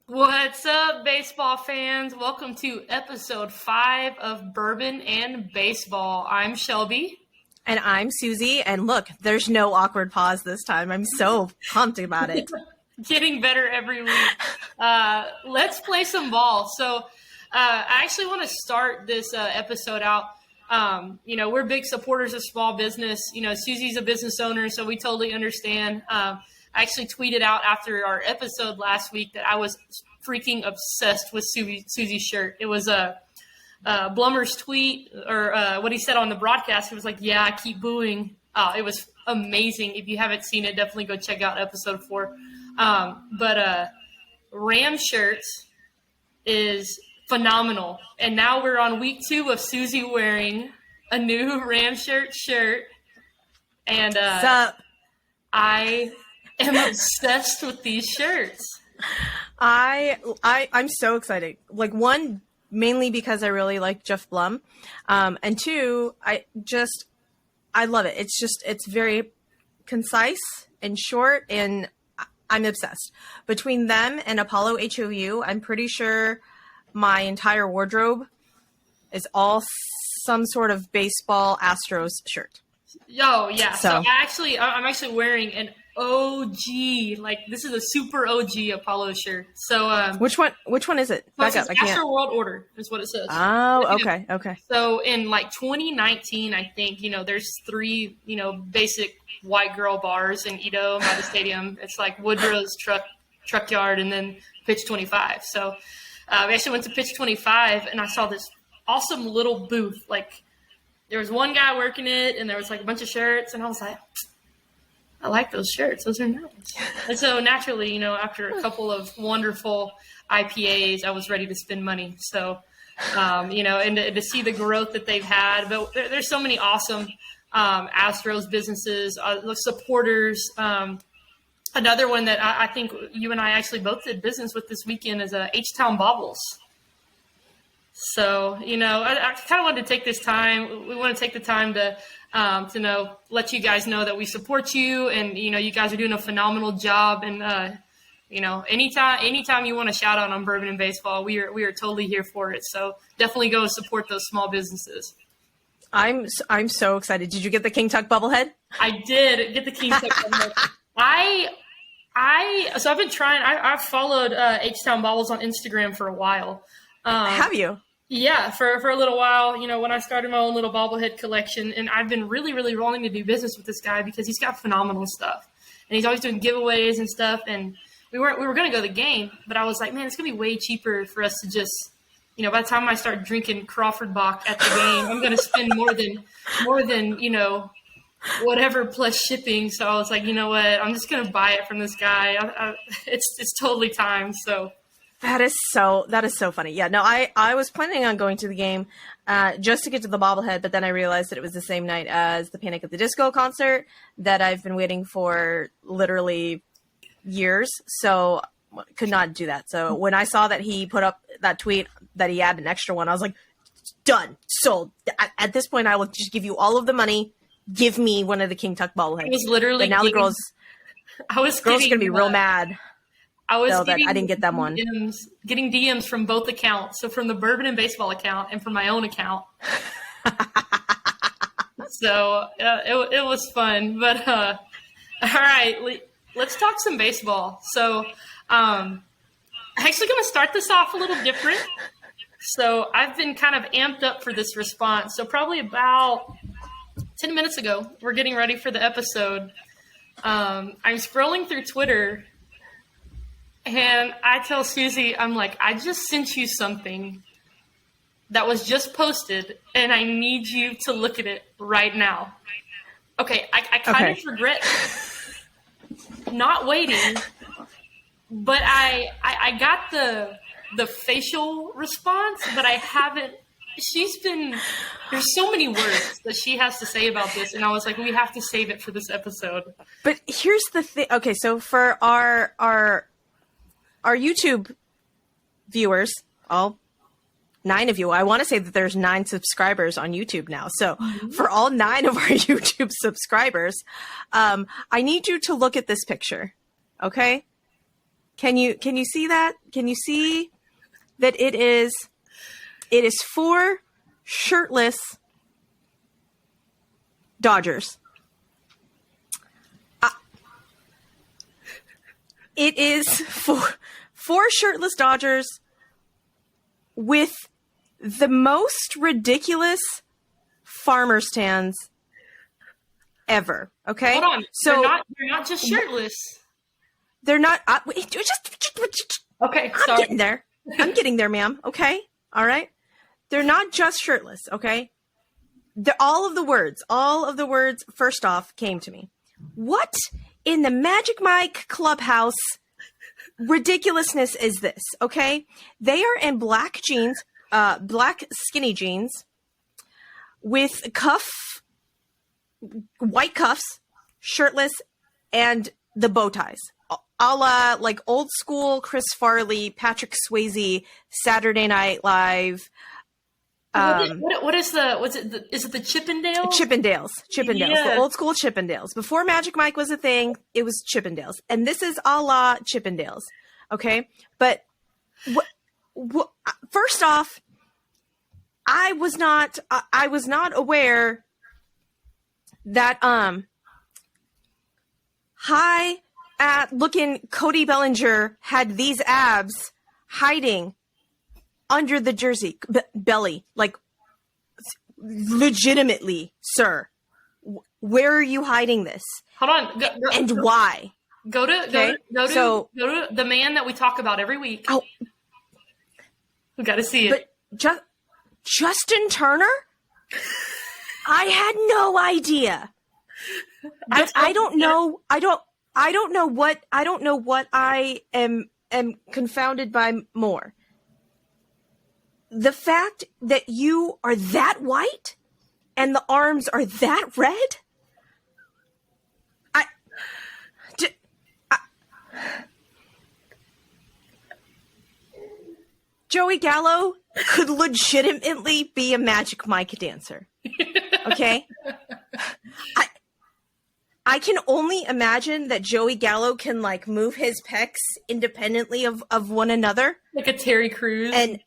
What's up, baseball fans? Welcome to episode 5 of Bourbon and Baseball. I'm Shelby. And I'm Suzy. And look, there's no awkward pause this time. I'm so pumped about it. Getting better every week. Let's play some ball. So I actually want to start this episode out. We're big supporters of small business. Suzy's a business owner, so we totally understand. I actually tweeted out after our episode last week that I was freaking obsessed with Suzy's shirt. It was Blummer's tweet, or what he said on the broadcast. It was like, yeah, I keep booing. It was amazing. If you haven't seen it, definitely go check out episode 4. But Ram shirts is phenomenal. And now we're on week 2 of Suzy wearing a new Ram shirt. And I am obsessed with these shirts. I'm so excited. Like, one, mainly because I really like Jeff Blum. And two, I love it. It's very concise and short, and I'm obsessed. Between them and Apollo HOU, I'm pretty sure my entire wardrobe is all some sort of baseball Astros shirt. Oh, yeah. So I'm actually wearing an OG, like this is a super OG Apollo shirt. So which one is it? Back up. Astro World Order is what it says. Oh, okay. So in like 2019, I think, there's 3, basic white girl bars in Edo by the stadium. It's like Woodrow's truck yard and then pitch 25. So we actually went to pitch 25 and I saw this awesome little booth. Like there was one guy working it and there was like a bunch of shirts and I was like, I like those shirts. Those are nice. And so naturally, after a couple of wonderful IPAs, I was ready to spend money. So, and to see the growth that they've had. But there's so many awesome Astros businesses, supporters. Another one that I think you and I actually both did business with this weekend is H-Town Baubles. So, I kind of wanted to take this time. We want to take the time to let you guys know that we support you and, you guys are doing a phenomenal job. And, anytime you want to shout out on Bourbon and Baseball, we are totally here for it. So definitely go support those small businesses. I'm so excited. Did you get the King Tuck bobblehead? I did get the King Tuck bobblehead. So I've been trying, I've followed H-Town Baubles on Instagram for a while. Have you? Yeah, for a little while, when I started my own little bobblehead collection, and I've been really, really wanting to do business with this guy because he's got phenomenal stuff, and he's always doing giveaways and stuff. And we were going to go to the game, but I was like, man, it's gonna be way cheaper for us to just, by the time I start drinking Crawford Bock at the game, I'm gonna spend more than whatever plus shipping. So I was like, you know what, I'm just gonna buy it from this guy. It's totally time. So. That is so funny. Yeah, no, I was planning on going to the game just to get to the bobblehead, but then I realized that it was the same night as the Panic at the Disco concert that I've been waiting for literally years, so could not do that. So when I saw that he put up that tweet that he had an extra one, I was like, done, sold. At this point, I will just give you all of the money. Give me one of the King Tuck bobbleheads. It was literally. But now the girls are gonna be real mad. I was that I didn't get them one. Getting DMs from both accounts. So from the Bourbon and Baseball account and from my own account. So it was fun. But all right, let's talk some baseball. So I'm actually going to start this off a little different. So I've been kind of amped up for this response. So probably about 10 minutes ago, we're getting ready for the episode. I'm scrolling through Twitter. And I tell Suzy, I'm like, I just sent you something that was just posted, and I need you to look at it right now. Okay, I kind of regret not waiting, but I got the facial response, but I haven't. There's so many words that she has to say about this, and I was like, we have to save it for this episode. But here's the thing. Okay, so for our YouTube viewers, all 9 of you, I want to say that there's 9 subscribers on YouTube now. So for all 9 of our YouTube subscribers, I need you to look at this picture. Okay. Can you see that? Can you see that it is 4 shirtless Dodgers? It is 4 shirtless Dodgers with the most ridiculous farmer stands ever. Okay, hold on. So they're not just shirtless. They're not. Okay, I'm sorry. getting there. I'm getting there, ma'am. Okay, all right. They're not just shirtless. Okay, all of the words. First off, came to me. What in the Magic Mike clubhouse ridiculousness is this? Okay, they are in black jeans, black skinny jeans, with white cuffs, shirtless, and the bow ties, a la like old school Chris Farley, Patrick Swayze, Saturday Night Live. Is is it the Chippendales? Chippendales, Yeah. The old school Chippendales. Before Magic Mike was a thing, it was Chippendales, and this is a la Chippendales. Okay, but first off, I was not aware that high at looking Cody Bellinger had these abs hiding under the jersey belly, like legitimately, sir. Where are you hiding this? Hold on, and why? Go to the man that we talk about every week. Oh, we got to see it. But Justin Turner, I had no idea. I don't know. I don't know what I am confounded by more. The fact that you are that white and the arms are that red. Joey Gallo could legitimately be a Magic Mike dancer. Okay? I can only imagine that Joey Gallo can like move his pecs independently of one another. Like a Terry Crews. And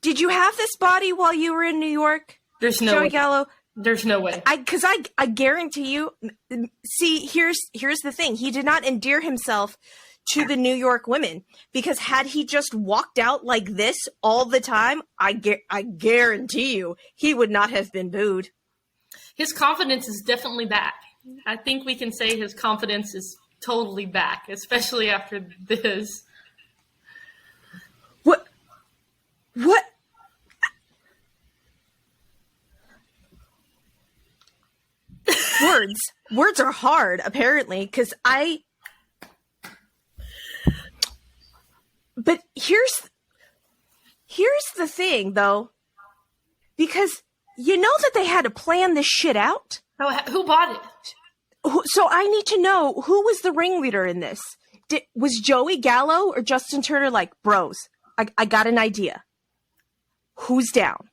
Did you have this body while you were in New York? There's no Joey way. Gallo. There's no way. Because I guarantee you. See, here's the thing. He did not endear himself to the New York women, because had he just walked out like this all the time, I guarantee you he would not have been booed. His confidence is definitely back. I think we can say his confidence is totally back, especially after this. What? Words are hard, apparently, because But here's the thing, though, because you know that they had to plan this shit out. Who bought it? So I need to know, who was the ringleader in this? Was Joey Gallo or Justin Turner like, bros, I got an idea. Who's down?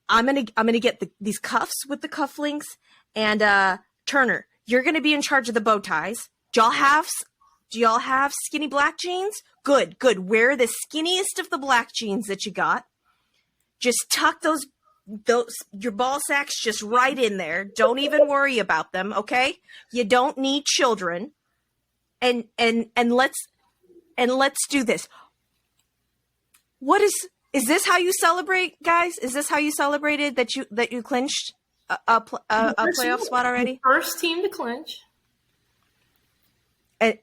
I'm gonna get these cuffs with the cufflinks, and Turner, you're gonna be in charge of the bow ties. Do y'all have skinny black jeans? Good. Wear the skinniest of the black jeans that you got. Just tuck those your ball sacks just right in there. Don't even worry about them, okay? You don't need children. And let's do this. What is this how you celebrate, guys? Is this how you celebrated that you clinched a playoff spot already? First team to clinch.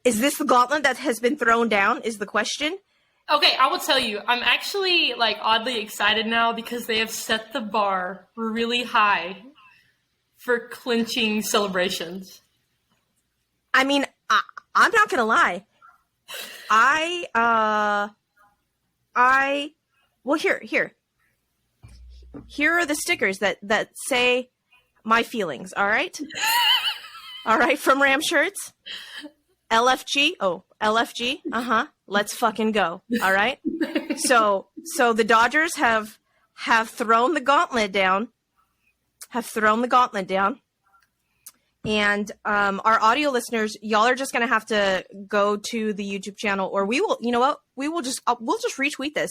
Is this the gauntlet that has been thrown down, is the question? Okay, I will tell you, I'm actually like oddly excited now because they have set the bar really high for clinching celebrations. I mean, I'm not gonna lie. Well, here are the stickers that say my feelings. All right, from Ram Shirts. LFG. Oh, LFG. Let's fucking go. All right. So the Dodgers have thrown the gauntlet down. And our audio listeners, y'all are just going to have to go to the YouTube channel, or we will, you know what? We'll just retweet this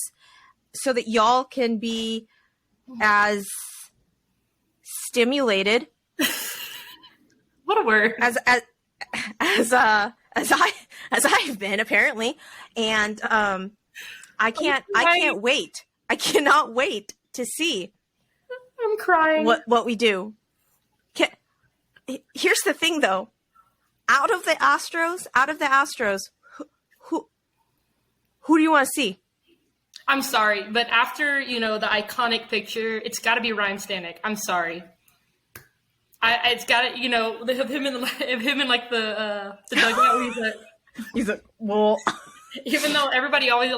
so that y'all can be as stimulated. What a word. As I've been, apparently. And I can't wait. I cannot wait to see. I'm crying. What we do. Here's the thing, though. Out of the Astros, who do you want to see? I'm sorry, but after, the iconic picture, it's got to be Ryan Stanek. I'm sorry. It's got to, of him in like the dugout. He's like, well. Even though everybody always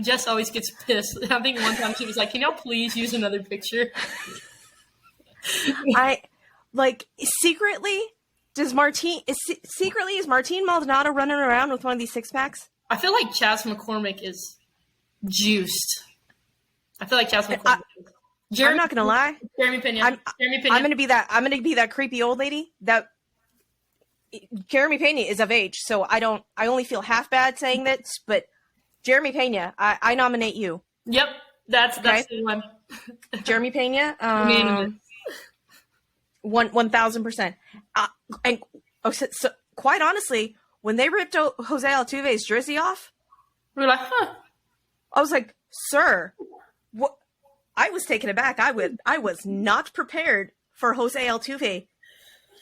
Jess always gets pissed. I think one time she was like, "Can y'all please use another picture?" Secretly is Martin Maldonado running around with one of these six packs? I feel like Chas McCormick is juiced. I'm not gonna lie. Jeremy Pena. I'm gonna be that creepy old lady. That Jeremy Pena is of age, so I only feel half bad saying this, but Jeremy Pena, I nominate you. Yep, that's the one. Jeremy Pena, 1,000%. And so quite honestly, when they ripped Jose Altuve's jersey off, we were like, huh. I was like, sir, what? I was taken aback. I was not prepared for Jose Altuve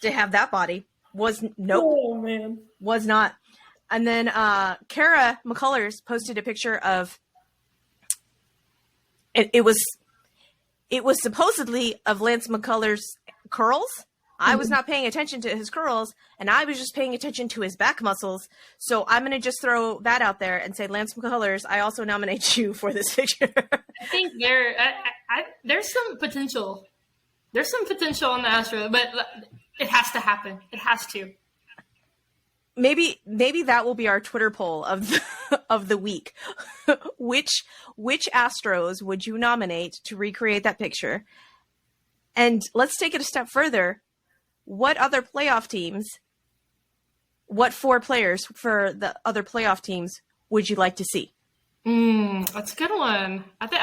to have that body. Oh man, was not. And then Kara McCullers posted a picture of it was supposedly of Lance McCullers' curls. I was not paying attention to his curls, and I was just paying attention to his back muscles. So I'm going to just throw that out there and say, Lance McCullers, I also nominate you for this picture. I think there's some potential. There's some potential on the Astros, but it has to happen. It has to. Maybe that will be our Twitter poll of the week. Which Astros would you nominate to recreate that picture? And let's take it a step further. What other playoff teams? What 4 players for the other playoff teams would you like to see? That's a good one. I think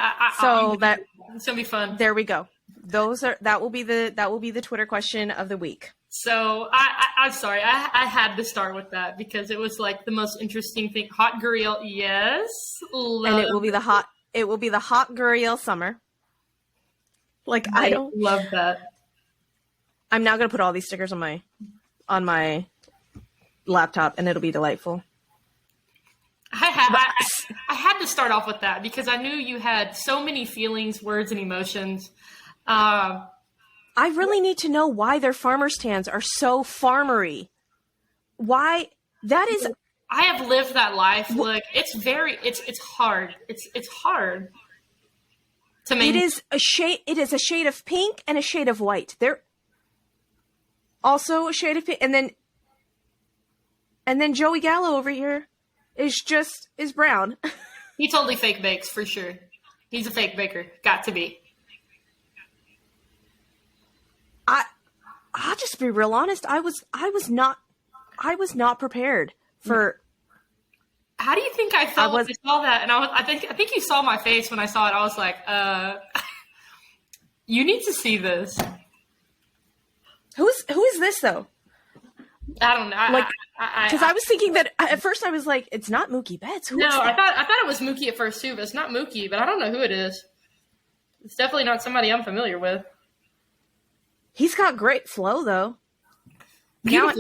it's gonna be fun. There we go. That will be the Twitter question of the week. So I'm sorry, I had to start with that because it was like the most interesting thing. Hot Guriel, yes, and it will be the hot Guriel summer. Like I don't love that. I'm now gonna put all these stickers on my laptop, and it'll be delightful. I had to start off with that because I knew you had so many feelings, words, and emotions. I really need to know why their farmer stands are so farmery. Why that is? I have lived that life. Look, it's hard. It's hard to make. It is a shade of pink and a shade of white. They're also a shade of pink, and then Joey Gallo over here is brown. He totally fake bakes for sure. He's a fake baker. Got to be. I'll just be real honest. I was not prepared for. How do you think I felt when I saw that? And I think you saw my face when I saw it. I was like, you need to see this. Who is this though? I don't know. Because I was thinking that at first I was like, it's not Mookie Betts. No, I thought it was Mookie at first too, but it's not Mookie. But I don't know who it is. It's definitely not somebody I'm familiar with. He's got great flow though. Now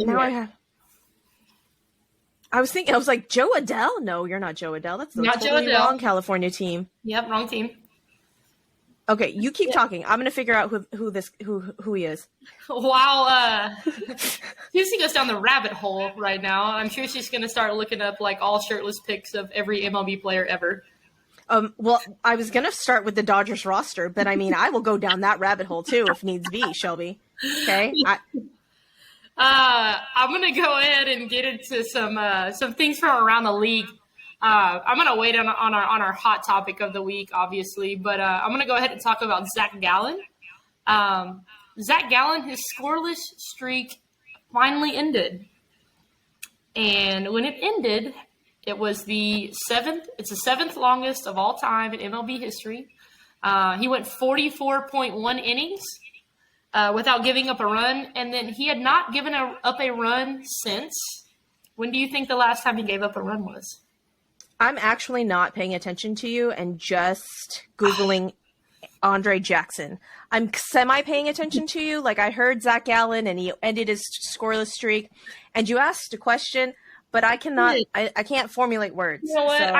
I was like, Joe Adell? No, you're not Joe Adell. That's the totally wrong California team. Yep, wrong team. Okay, you keep talking. I'm gonna figure out who he is. While Suzy goes down the rabbit hole right now, I'm sure she's gonna start looking up like all shirtless pics of every MLB player ever. Well, I was gonna start with the Dodgers roster, but I mean, I will go down that rabbit hole too if needs be, Shelby. Okay. I'm gonna go ahead and get into some things from around the league. I'm gonna wait on our hot topic of the week, obviously, but I'm gonna go ahead and talk about Zac Gallen. Zac Gallen, his scoreless streak finally ended. And when it ended, it was the seventh longest of all time in MLB history. He went 44.1 innings without giving up a run. And then he had not given up a run since. When do you think the last time he gave up a run was? I'm actually not paying attention to you and just Googling Andre Jackson. I'm semi-paying attention to you. Like, I heard Zac Gallen and he ended his scoreless streak. And you asked a question, but I cannot. I can't formulate words. You know what? So.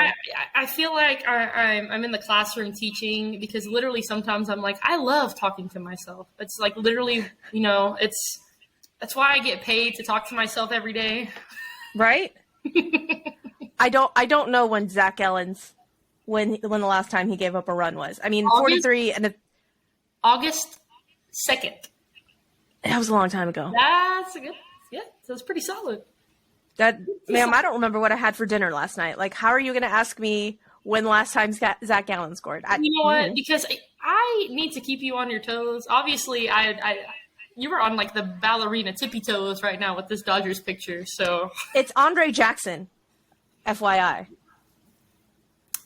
I feel like I'm in the classroom teaching because literally sometimes I'm like, I love talking to myself. It's like literally, that's why I get paid to talk to myself every day. Right? I don't know when Zac Gallen's when the last time he gave up a run was. I mean, 43 and August 2nd. That was a long time ago. That's a good. Yeah, so it's pretty solid. Ma'am, I don't remember what I had for dinner last night. Like, how are you going to ask me when the last time Zac Gallen scored? You know what? Because I need to keep you on your toes. Obviously, you were on like the ballerina tippy toes right now with this Dodgers picture. So it's Andre Jackson, FYI.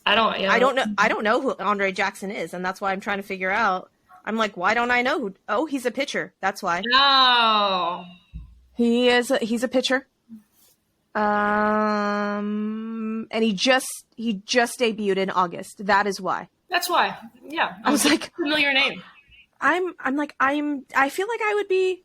I don't know. I don't know who Andre Jackson is, and that's why I'm trying to figure out. I'm like, why don't I know who? Oh, he's a pitcher. That's why. No. He's a pitcher. And he just debuted in August. That is why. That's why. Yeah. I was like, familiar name. I feel like I would be.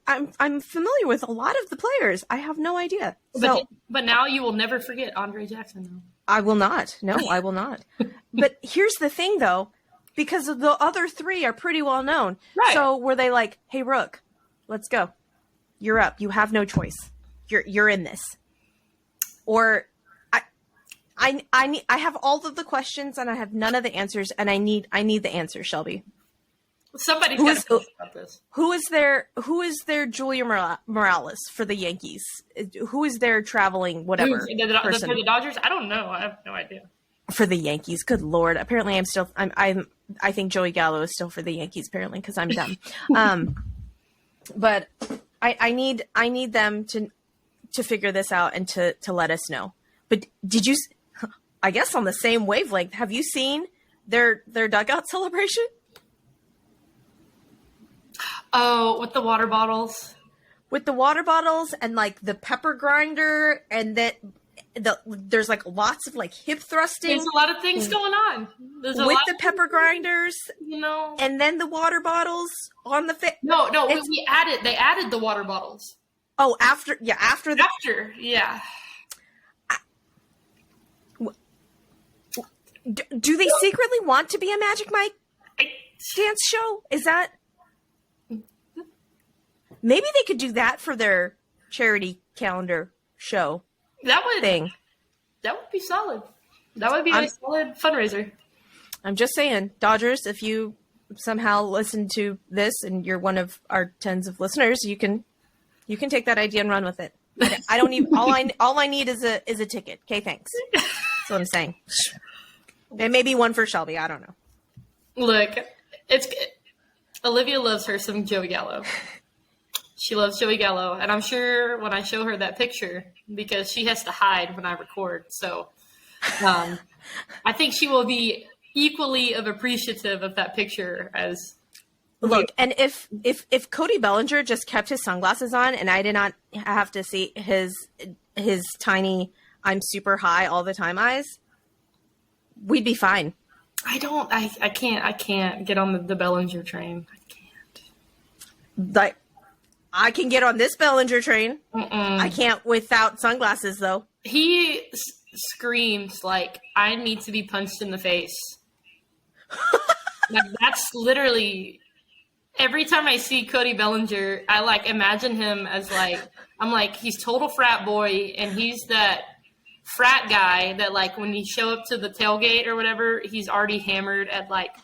I'm familiar with a lot of the players. I have no idea. But now you will never forget Andre Jackson, though. I will not. No, I will not. But here's the thing, though, because the other three are pretty well known. Right. So were they like, hey, Rook, let's go. You're up. You have no choice. You're in this. Or I have all of the questions and I have none of the answers, and I need the answers, Shelby. Somebody's got to talk about this. Who is their Julia Morales for the Yankees? Who is their traveling whatever person? For the Dodgers? I don't know. I have no idea. For the Yankees, good Lord. Apparently I think Joey Gallo is still for the Yankees, apparently, because I'm dumb. But I need them to figure this out and to let us know. But did you, I guess on the same wavelength, have you seen their dugout celebration? Oh, with the water bottles. With the water bottles and like the pepper grinder, and that there's like lots of like hip thrusting. There's a lot of things going on. With the pepper grinders, and then the water bottles on the face. No, they added the water bottles. Oh, after. Yeah. Do they secretly want to be a Magic Mike dance show? Is that? Maybe they could do that for their charity calendar show. That would be solid. That would be a solid fundraiser. I'm just saying, Dodgers, if you somehow listen to this and you're one of our tens of listeners, you can take that idea and run with it. I don't need all I need is a ticket. Okay, thanks. That's what I'm saying. And maybe one for Shelby. I don't know. Look, Olivia loves her some Joey Gallo. She loves Joey Gallo, and I'm sure when I show her that picture, because she has to hide when I record, so I think she will be equally of appreciative of that picture as. Look, and if Cody Bellinger just kept his sunglasses on and I did not have to see his tiny I'm super high all the time eyes, we'd be fine. I can't get on the Bellinger train. I can't. Like, I can get on this Bellinger train. I can't without sunglasses, though. He screams like, I need to be punched in the face. Like, that's literally, every time I see Cody Bellinger, I like imagine him as like, I'm like, he's total frat boy, and he's that frat guy that like when you show up to the tailgate or whatever, he's already hammered at like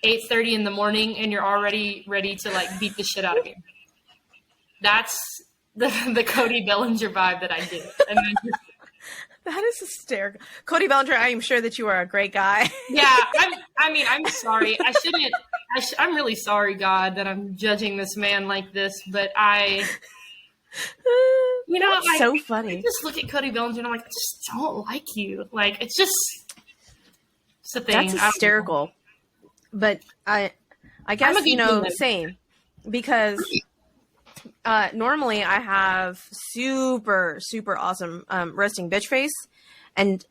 8:30 in the morning, and you're already ready to like beat the shit out of him. That's the Cody Bellinger vibe that I get. And then that is hysterical. Cody Bellinger, I am sure that you are a great guy. Yeah, I'm sorry. I shouldn't. I'm really sorry, God, that I'm judging this man like this. But You know, That's so funny. I just look at Cody Bellinger and I'm like, I just don't like you. Like, it's just it's a thing. That's hysterical. But I guess, you know, same. Because normally I have super, super awesome resting bitch face. And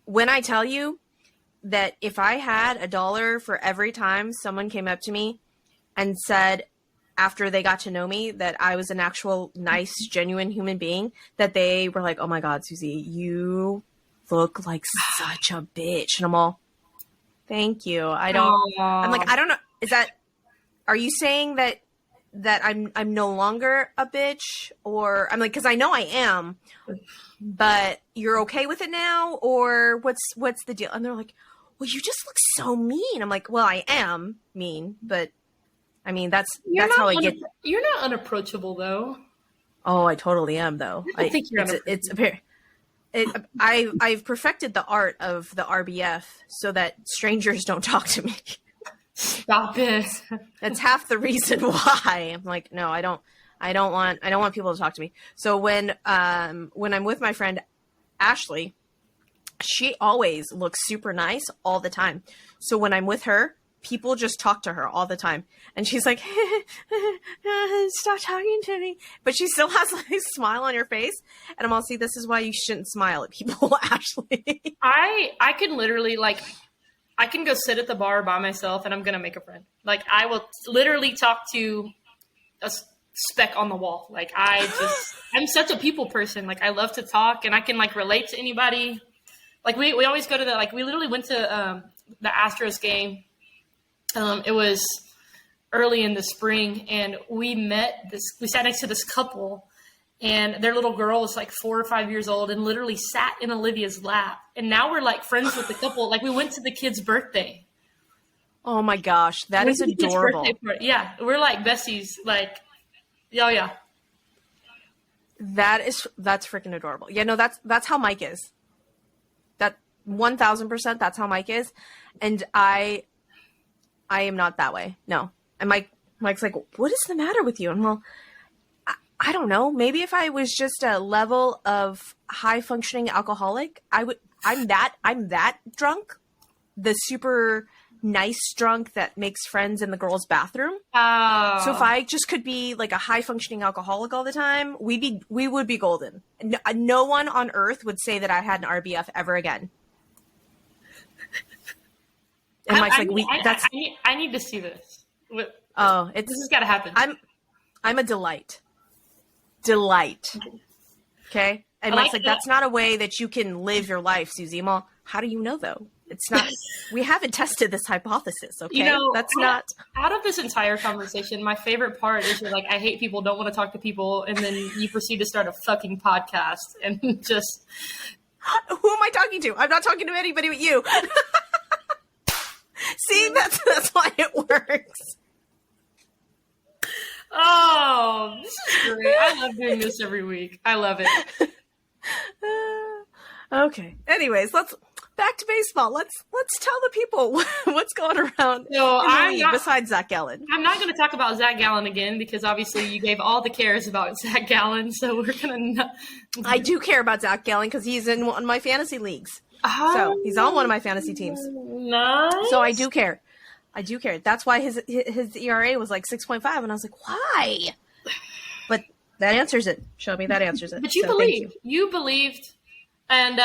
when I tell you that if I had $1 for every time someone came up to me and said, after they got to know me, that I was an actual nice, genuine human being, that they were like, oh my God, Suzy, you look like such a bitch. And I'm all, thank you. I'm like, I don't know. Are you saying that I'm no longer a bitch? Or I'm like, cause I know I am, but you're okay with it now? Or what's the deal? And they're like, well, you just look so mean. I'm like, well, I am mean, but I mean, that's how I get. You're not unapproachable, though. Oh, I totally am, though. I think you're I've perfected the art of the RBF so that strangers don't talk to me. Stop it. That's half the reason why. I'm like, no, I don't want people to talk to me. So when I'm with my friend Ashley, she always looks super nice all the time. So when I'm with her, people just talk to her all the time. And she's like, stop talking to me. But she still has like a smile on her face. And I'm all, see, this is why you shouldn't smile at people, Ashley. I can literally, like, I can go sit at the bar by myself and I'm going to make a friend. Like, I will literally talk to a speck on the wall. Like, I'm such a people person. Like, I love to talk and I can, like, relate to anybody. Like, we always go to we literally went to the Astros game. It was early in the spring, and we sat next to this couple, and their little girl was like 4 or 5 years old and literally sat in Olivia's lap. And now we're like friends with the couple. Like, we went to the kid's birthday. Oh my gosh, that is adorable. Yeah, we're like besties. Like, yeah. That's freaking adorable. Yeah, no, that's how Mike is. That 1000%. That's how Mike is, and I am not that way. No. And Mike's like, what is the matter with you? And well, I don't know. Maybe if I was just a level of high functioning alcoholic, I'm that drunk, the super nice drunk that makes friends in the girls' bathroom. Oh. So if I just could be like a high functioning alcoholic all the time, we would be golden. No one on earth would say that I had an RBF ever again. And Mike's like, I need to see this. This has got to happen. I'm a delight. Okay. And Mike's like, that's not a way that you can live your life, Suzy. Well, how do you know though? It's not, we haven't tested this hypothesis. Okay. You know, that's not out of this entire conversation. My favorite part is you're like, I hate people, don't want to talk to people. And then you proceed to start a fucking podcast and just. Who am I talking to? I'm not talking to anybody but you. See, that's why it works. Oh, this is great. I love doing this every week. I love it. Okay. Anyways, back to baseball. Let's tell the people what's going around besides Zac Gallen. I'm not going to talk about Zac Gallen again because obviously you gave all the cares about Zac Gallen, so we're going to. I do care about Zac Gallen because he's in one of my fantasy leagues. Oh, so he's on one of my fantasy teams. Nice. So I do care. That's why his ERA was like 6.5, and I was like, why? But that answers it, Shelby. That answers it. But you believed. You believed. And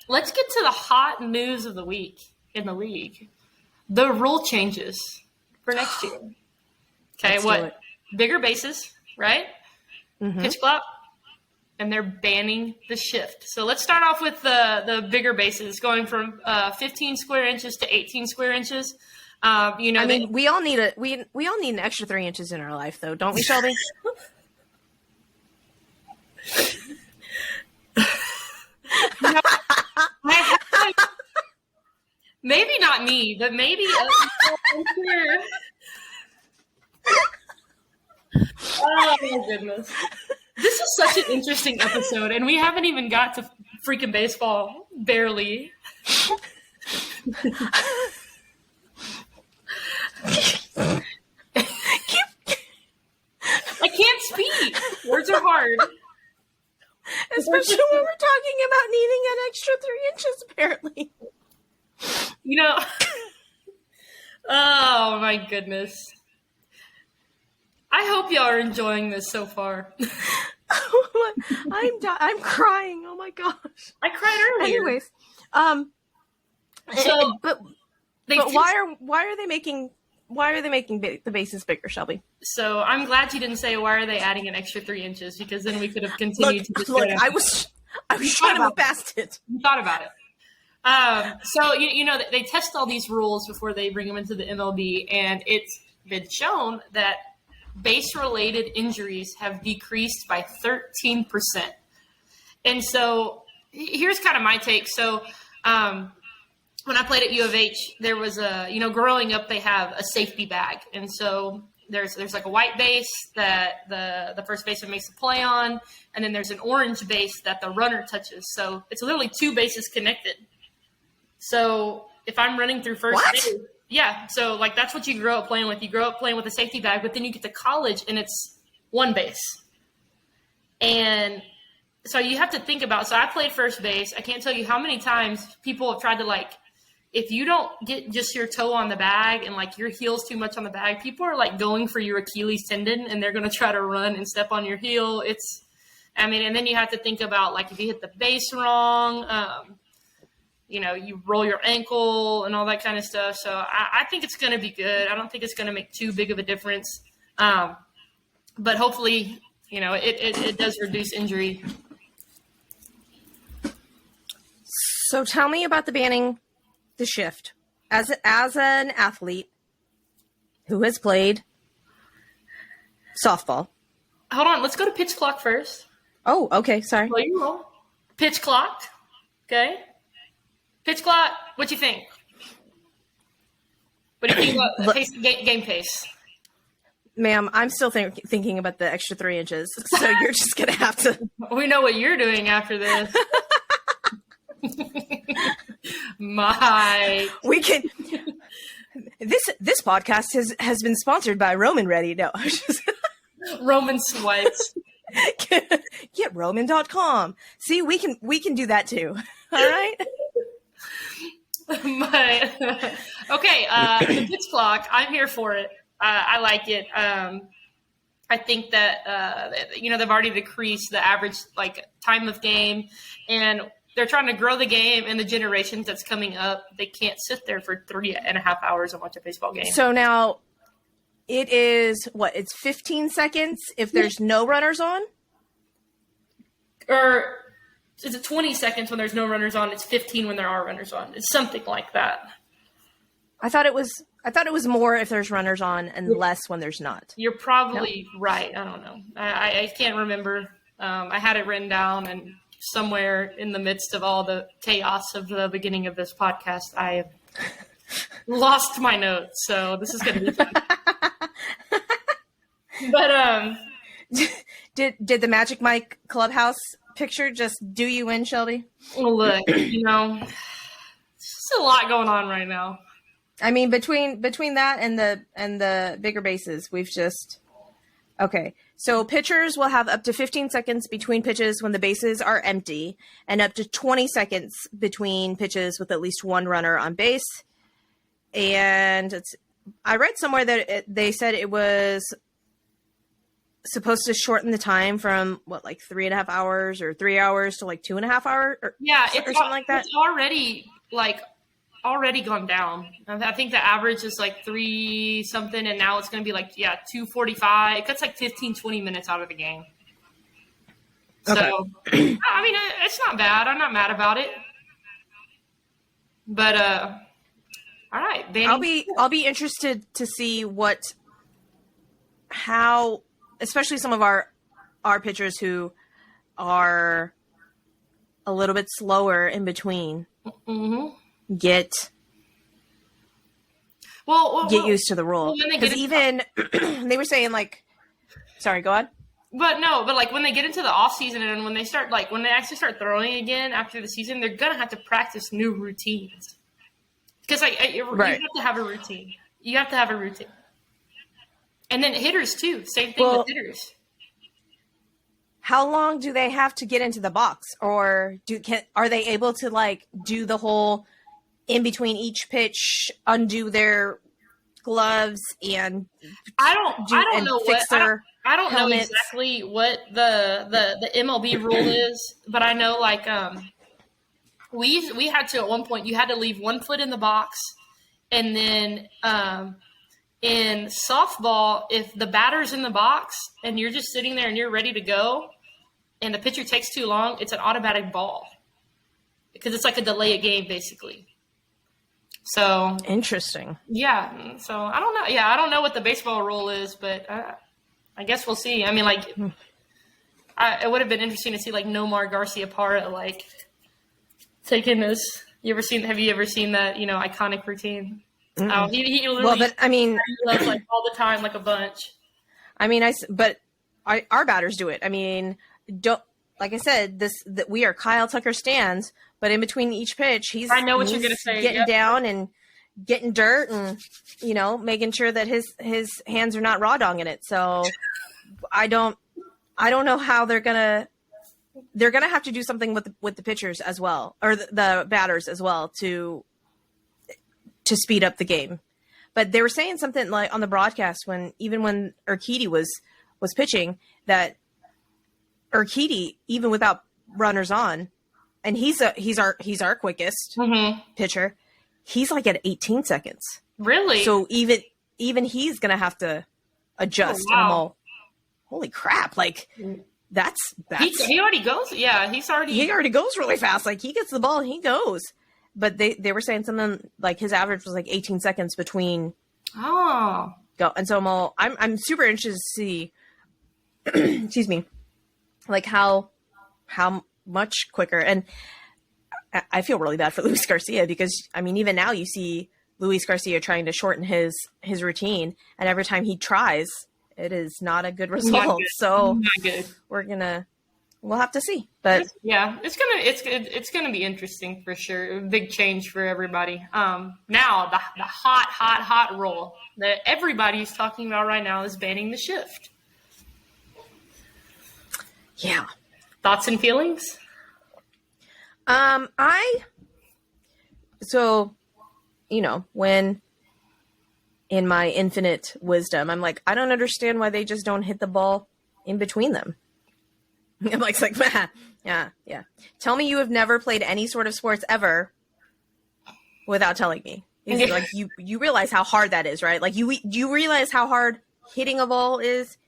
let's get to the hot news of the week in the league. The rule changes for next year. Okay, what? Bigger bases, right? Mm-hmm. Pitch clock. And they're banning the shift. So let's start off with the bigger bases, going from 15 square inches to 18 square inches. We all need an extra 3 inches in our life, though, don't we, Shelby? Maybe not me, but maybe. Oh my goodness. This is such an interesting episode, and we haven't even got to freaking baseball, barely. I can't speak. Words are hard. Especially when we're talking about needing an extra 3 inches, apparently. You know, oh my goodness. I hope y'all are enjoying this so far. I'm crying. Oh my gosh. I cried earlier. Anyways, so but why are they making the bases bigger, Shelby? So I'm glad you didn't say why are they adding an extra 3 inches, because then we could have continued to discuss. I was trying to move past it. You thought about it. So you know they test all these rules before they bring them into the MLB, and it's been shown that base-related injuries have decreased by 13%. And so here's kind of my take. So when I played at U of H, there was growing up, they have a safety bag. And so there's like a white base that the first baseman makes a play on, and then there's an orange base that the runner touches. So it's literally 2 bases connected. So if I'm running through first base, yeah, so like that's what you grow up playing with. You grow up playing with a safety bag, but then you get to college and it's 1 base. And so you have to think about, so I played first base. I can't tell you how many times people have tried to, like, if you don't get just your toe on the bag and like your heel's too much on the bag, people are like going for your Achilles tendon and they're going to try to run and step on your heel. And then you have to think about, like, if you hit the base wrong, you roll your ankle and all that kind of stuff. So I think it's going to be good. I don't think it's going to make too big of a difference. But hopefully, it does reduce injury. So tell me about the shift. As an athlete who has played softball. Hold on. Let's go to pitch clock first. Oh, okay. Sorry. Well, you roll. Pitch clock. Okay. Pitch clock, what do you think? What do you think about game pace? Ma'am, I'm still thinking about the extra 3 inches, so you're just going to have to... We know what you're doing after this. We can... This podcast has been sponsored by Roman Ready. No. Roman Swipes. Get Roman.com. See, we can do that too. All right? Okay, the pitch clock. I'm here for it. I like it. I think that they've already decreased the average time of game, and they're trying to grow the game. And the generations that's coming up, they can't sit there for 3.5 hours and watch a baseball game. So now, it is what? It's 15 seconds if there's no runners on, or. Is it 20 seconds when there's no runners on? It's 15 when there are runners on. It's something like that. I thought it was more if there's runners on and less when there's not. You're probably right. I don't know. I can't remember. I had it written down, and somewhere in the midst of all the chaos of the beginning of this podcast, I have lost my notes. So this is going to be fun. But did the Magic Mike Clubhouse picture just do you in, Shelby? Well, look, there's just a lot going on right now. I mean, between that and the bigger bases, we've just okay. So pitchers will have up to 15 seconds between pitches when the bases are empty, and up to 20 seconds between pitches with at least 1 runner on base. And I read somewhere that they said it was supposed to shorten the time from 3.5 hours or 3 hours to 2.5 hours or something like that. It's already gone down. I think the average is 3 something, and now it's going to be 2:45. It cuts 15-20 minutes out of the game. Okay. So I mean, it's not bad. I'm not mad about it. But all right, Danny. I'll be interested to see how especially some of our pitchers who are a little bit slower in between get used to the rule. Because even they were saying sorry, go on. But when they get into the off season and when they start when they actually start throwing again after the season, they're gonna have to practice new routines. Because you have to have a routine. You have to have a routine. And then hitters too. Same thing with hitters. how long do they have to get into the box, or are they able to like do the whole in between each pitch, undo their gloves and I don't know fix their I don't know helmets? exactly what the MLB rule is, but I know like we had to at one point you had to leave 1 foot in the box, and then in softball, if the batter's in the box and you're just sitting there and you're ready to go, and the pitcher takes too long, it's an automatic ball because it's like a delay of game basically. So Interesting. yeah, so I don't know. Yeah, I don't know what the baseball rule is, but I guess we'll see. I mean, like, it would have been interesting to see like Nomar Garcia Parra like taking this. Have you ever seen that iconic routine? Oh, he literally. Well, but I mean, loves like all the time, like a bunch. I mean, but our batters do it. I mean, like I said, that we are Kyle Tucker stands, but in between each pitch, I know what you're gonna say. Getting down and getting dirt, and making sure that his hands are not raw donging it. So I don't know how they're gonna have to do something with the pitchers as well, or the batters as well to speed up the game. But they were saying something like on the broadcast when Urquidy was pitching, that Urquidy, even without runners on, and he's our quickest pitcher, he's like at 18 seconds. Really? So even he's gonna have to adjust. Oh, wow. And I'm all, holy crap! Like that's he already goes. Yeah, he already goes really fast. Like he gets the ball and he goes. But they were saying something like his average was like 18 seconds between. Oh. Go. And so I'm super interested to see, excuse me, like how much quicker. And I feel really bad for Luis Garcia because, I mean, even now you see Luis Garcia trying to shorten his routine, and every time he tries, it is not a good result. Not good. So not good. We'll have to see. But yeah, it's gonna be interesting for sure. Big change for everybody. Now the hot rule that everybody's talking about right now is banning the shift. Yeah. Thoughts and feelings? When in my infinite wisdom, I'm like, I don't understand why they just don't hit the ball in between them. I'm like, yeah. Tell me you have never played any sort of sports ever without telling me. Like you realize how hard that is, right? Like you realize how hard hitting a ball is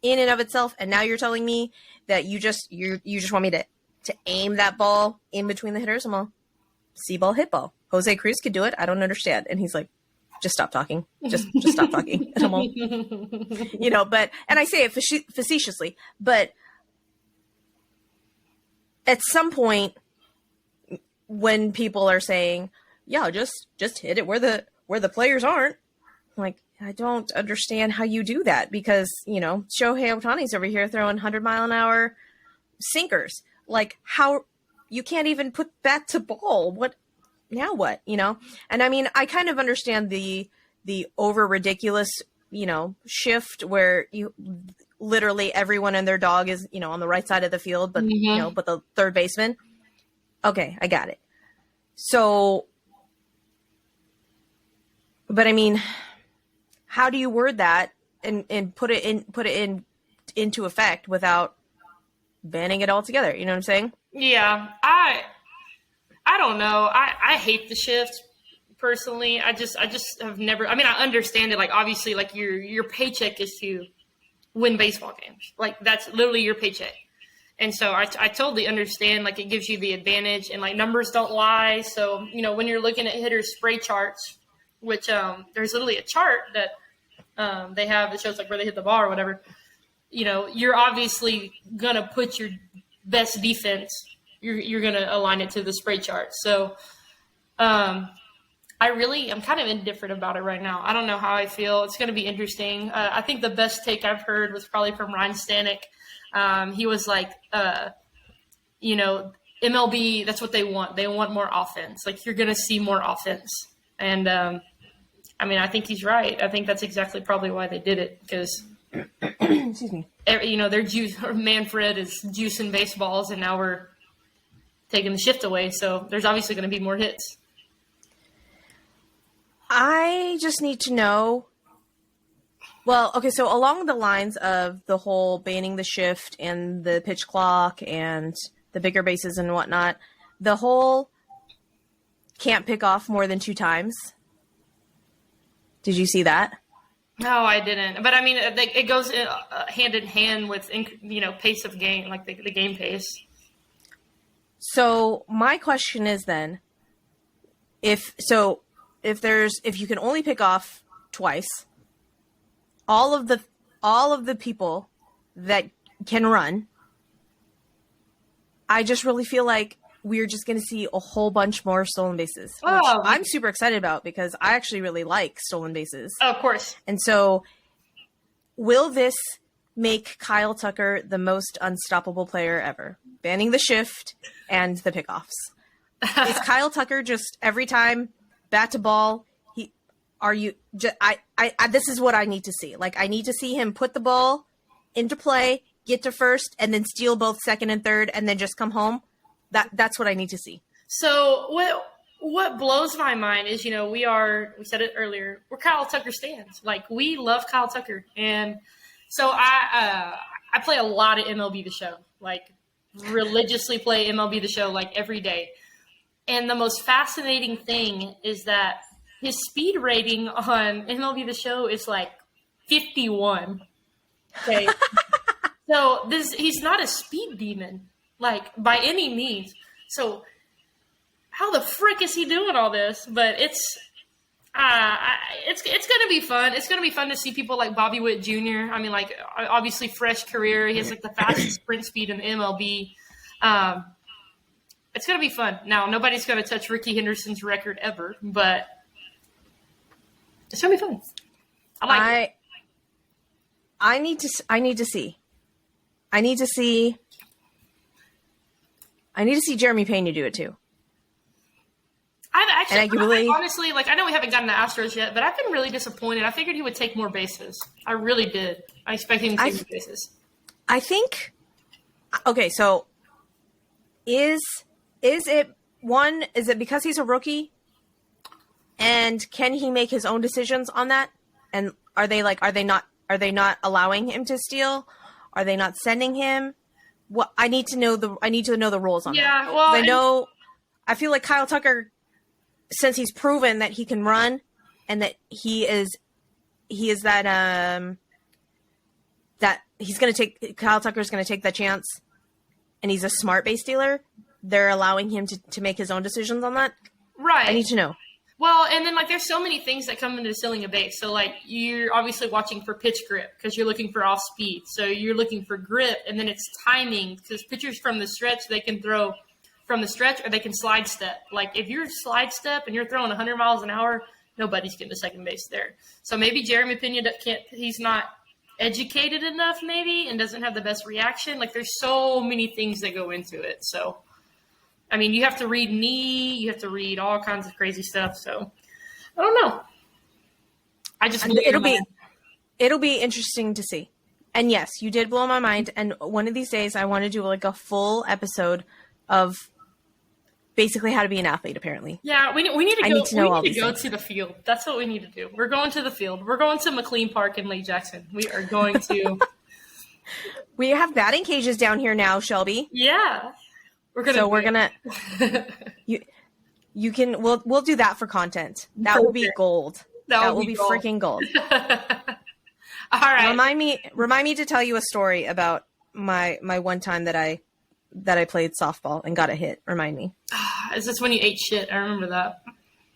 in and of itself, and now you're telling me that you just want me to aim that ball in between the hitters. I'm all, see ball, hit ball. Jose Cruz could do it. I don't understand. And he's like, just stop talking. Just stop talking. And I'm all, but, and I say it facetiously, but at some point when people are saying, yeah, just hit it where the players aren't, I'm like, I don't understand how you do that, because, Shohei Ohtani's over here throwing 100-mile-an-hour sinkers. Like, how you can't even put bat to ball. What? And I mean, I kind of understand the over ridiculous, shift where you literally everyone and their dog is, on the right side of the field, but, but the third baseman. Okay. I got it. So, but I mean, how do you word that and put it into effect without banning it altogether? You know what I'm saying? Yeah. I don't know. I hate the shift personally. I just have never, I mean, I understand it. Like, obviously, like your paycheck is to win baseball games. Like, that's literally your paycheck. And so I totally understand, like, it gives you the advantage, and like numbers don't lie. So, when you're looking at hitters' spray charts, which there's literally a chart that they have that shows like where they hit the ball or whatever, you're obviously going to put your best defense. You're going to align it to the spray chart. So I'm kind of indifferent about it right now. I don't know how I feel. It's going to be interesting. I think the best take I've heard was probably from Ryan Stanek. He was like, MLB, that's what they want. They want more offense. Like, you're going to see more offense. And I think he's right. I think that's exactly probably why they did it, because Excuse me. They're Manfred is juicing baseballs, and now we're taking the shift away. So there's obviously going to be more hits. I just need to know. Well, okay, so along the lines of the whole banning the shift and the pitch clock and the bigger bases and whatnot, the whole can't pick off more than 2 times. Did you see that? No, I didn't. But I mean, it goes hand in hand with pace of game, like the game pace. So my question is then, if you can only pick off twice, all of the people that can run, I just really feel like we're just going to see a whole bunch more stolen bases, which I'm super excited about because I actually really like stolen bases. Oh, of course. And so will this make Kyle Tucker the most unstoppable player ever? Banning the shift and the pickoffs. Is Kyle Tucker just every time bat to ball, this is what I need to see. Like, I need to see him put the ball into play, get to first, and then steal both second and third, and then just come home. That's what I need to see. So what blows my mind is, we said it earlier, we're Kyle Tucker stans. Like, we love Kyle Tucker. And so I play a lot of MLB The Show, like religiously play MLB The Show like every day. And the most fascinating thing is that his speed rating on MLB The Show is like 51. Okay. So he's not a speed demon, like by any means. So how the frick is he doing all this? But it's gonna be fun. It's gonna be fun to see people like Bobby Witt Jr. I mean, like, obviously fresh career. He has like the fastest sprint speed in the MLB. It's gonna be fun. Now, nobody's gonna touch Ricky Henderson's record ever, but it's gonna be fun. I like it. I need to see Jeremy Pena do it too. Honestly, like, I know we haven't gotten to Astros yet, but I've been really disappointed. I figured he would take more bases. I really did. I expected him to take more bases. I think. Okay, so is it because he's a rookie, and can he make his own decisions on that? And are they not allowing him to steal? Are they not sending him? What I need to know the rules on that. Yeah, well, I feel like Kyle Tucker, since he's proven that he can run and that he is that he's going to take, Kyle Tucker's going to take that chance, and he's a smart base stealer. They're allowing him to make his own decisions on that. Right. I need to know. Well, and then, like, there's so many things that come into stealing a base. So, like, you're obviously watching for pitch grip because you're looking for off speed. So you're looking for grip, and then it's timing because pitchers from the stretch, they can throw from the stretch or they can slide step. Like, if you're slide step and you're throwing 100 miles an hour, nobody's getting to second base there. So maybe Jeremy Pena he's not educated enough maybe and doesn't have the best reaction. Like, there's so many things that go into it. So, I mean, you have to read knee, you have to read all kinds of crazy stuff. So, I don't know. It'll be interesting to see. And yes, you did blow my mind. And one of these days, I want to do like a full episode of basically how to be an athlete. Apparently, yeah, we need to go to the field. That's what we need to do. We're going to the field. We're going to McLean Park in Lake Jackson. We are going to. We have batting cages down here now, Shelby. Yeah. We'll do that for content. That will be gold. That will be freaking gold. All right. Remind me to tell you a story about my one time that I played softball and got a hit. Remind me. Is this when you ate shit? I remember that.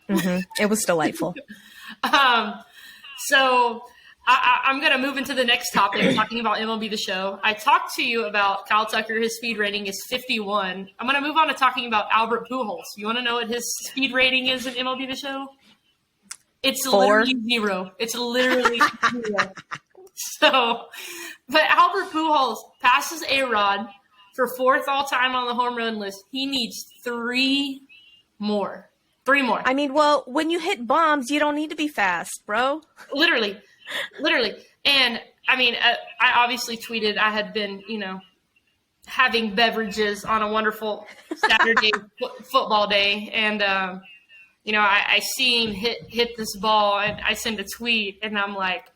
Mm-hmm. It was delightful. So I'm going to move into the next topic, talking about MLB The Show. I talked to you about Kyle Tucker. His speed rating is 51. I'm going to move on to talking about Albert Pujols. You want to know what his speed rating is in MLB The Show? It's 4. Literally 0. It's literally 0. So, but Albert Pujols passes A-Rod for 4th all-time on the home run list. He needs 3 more. 3 more. I mean, well, when you hit bombs, you don't need to be fast, bro. Literally. And I mean, I obviously tweeted I had been, having beverages on a wonderful Saturday football day. And, I see him hit this ball, and I send a tweet, and I'm like,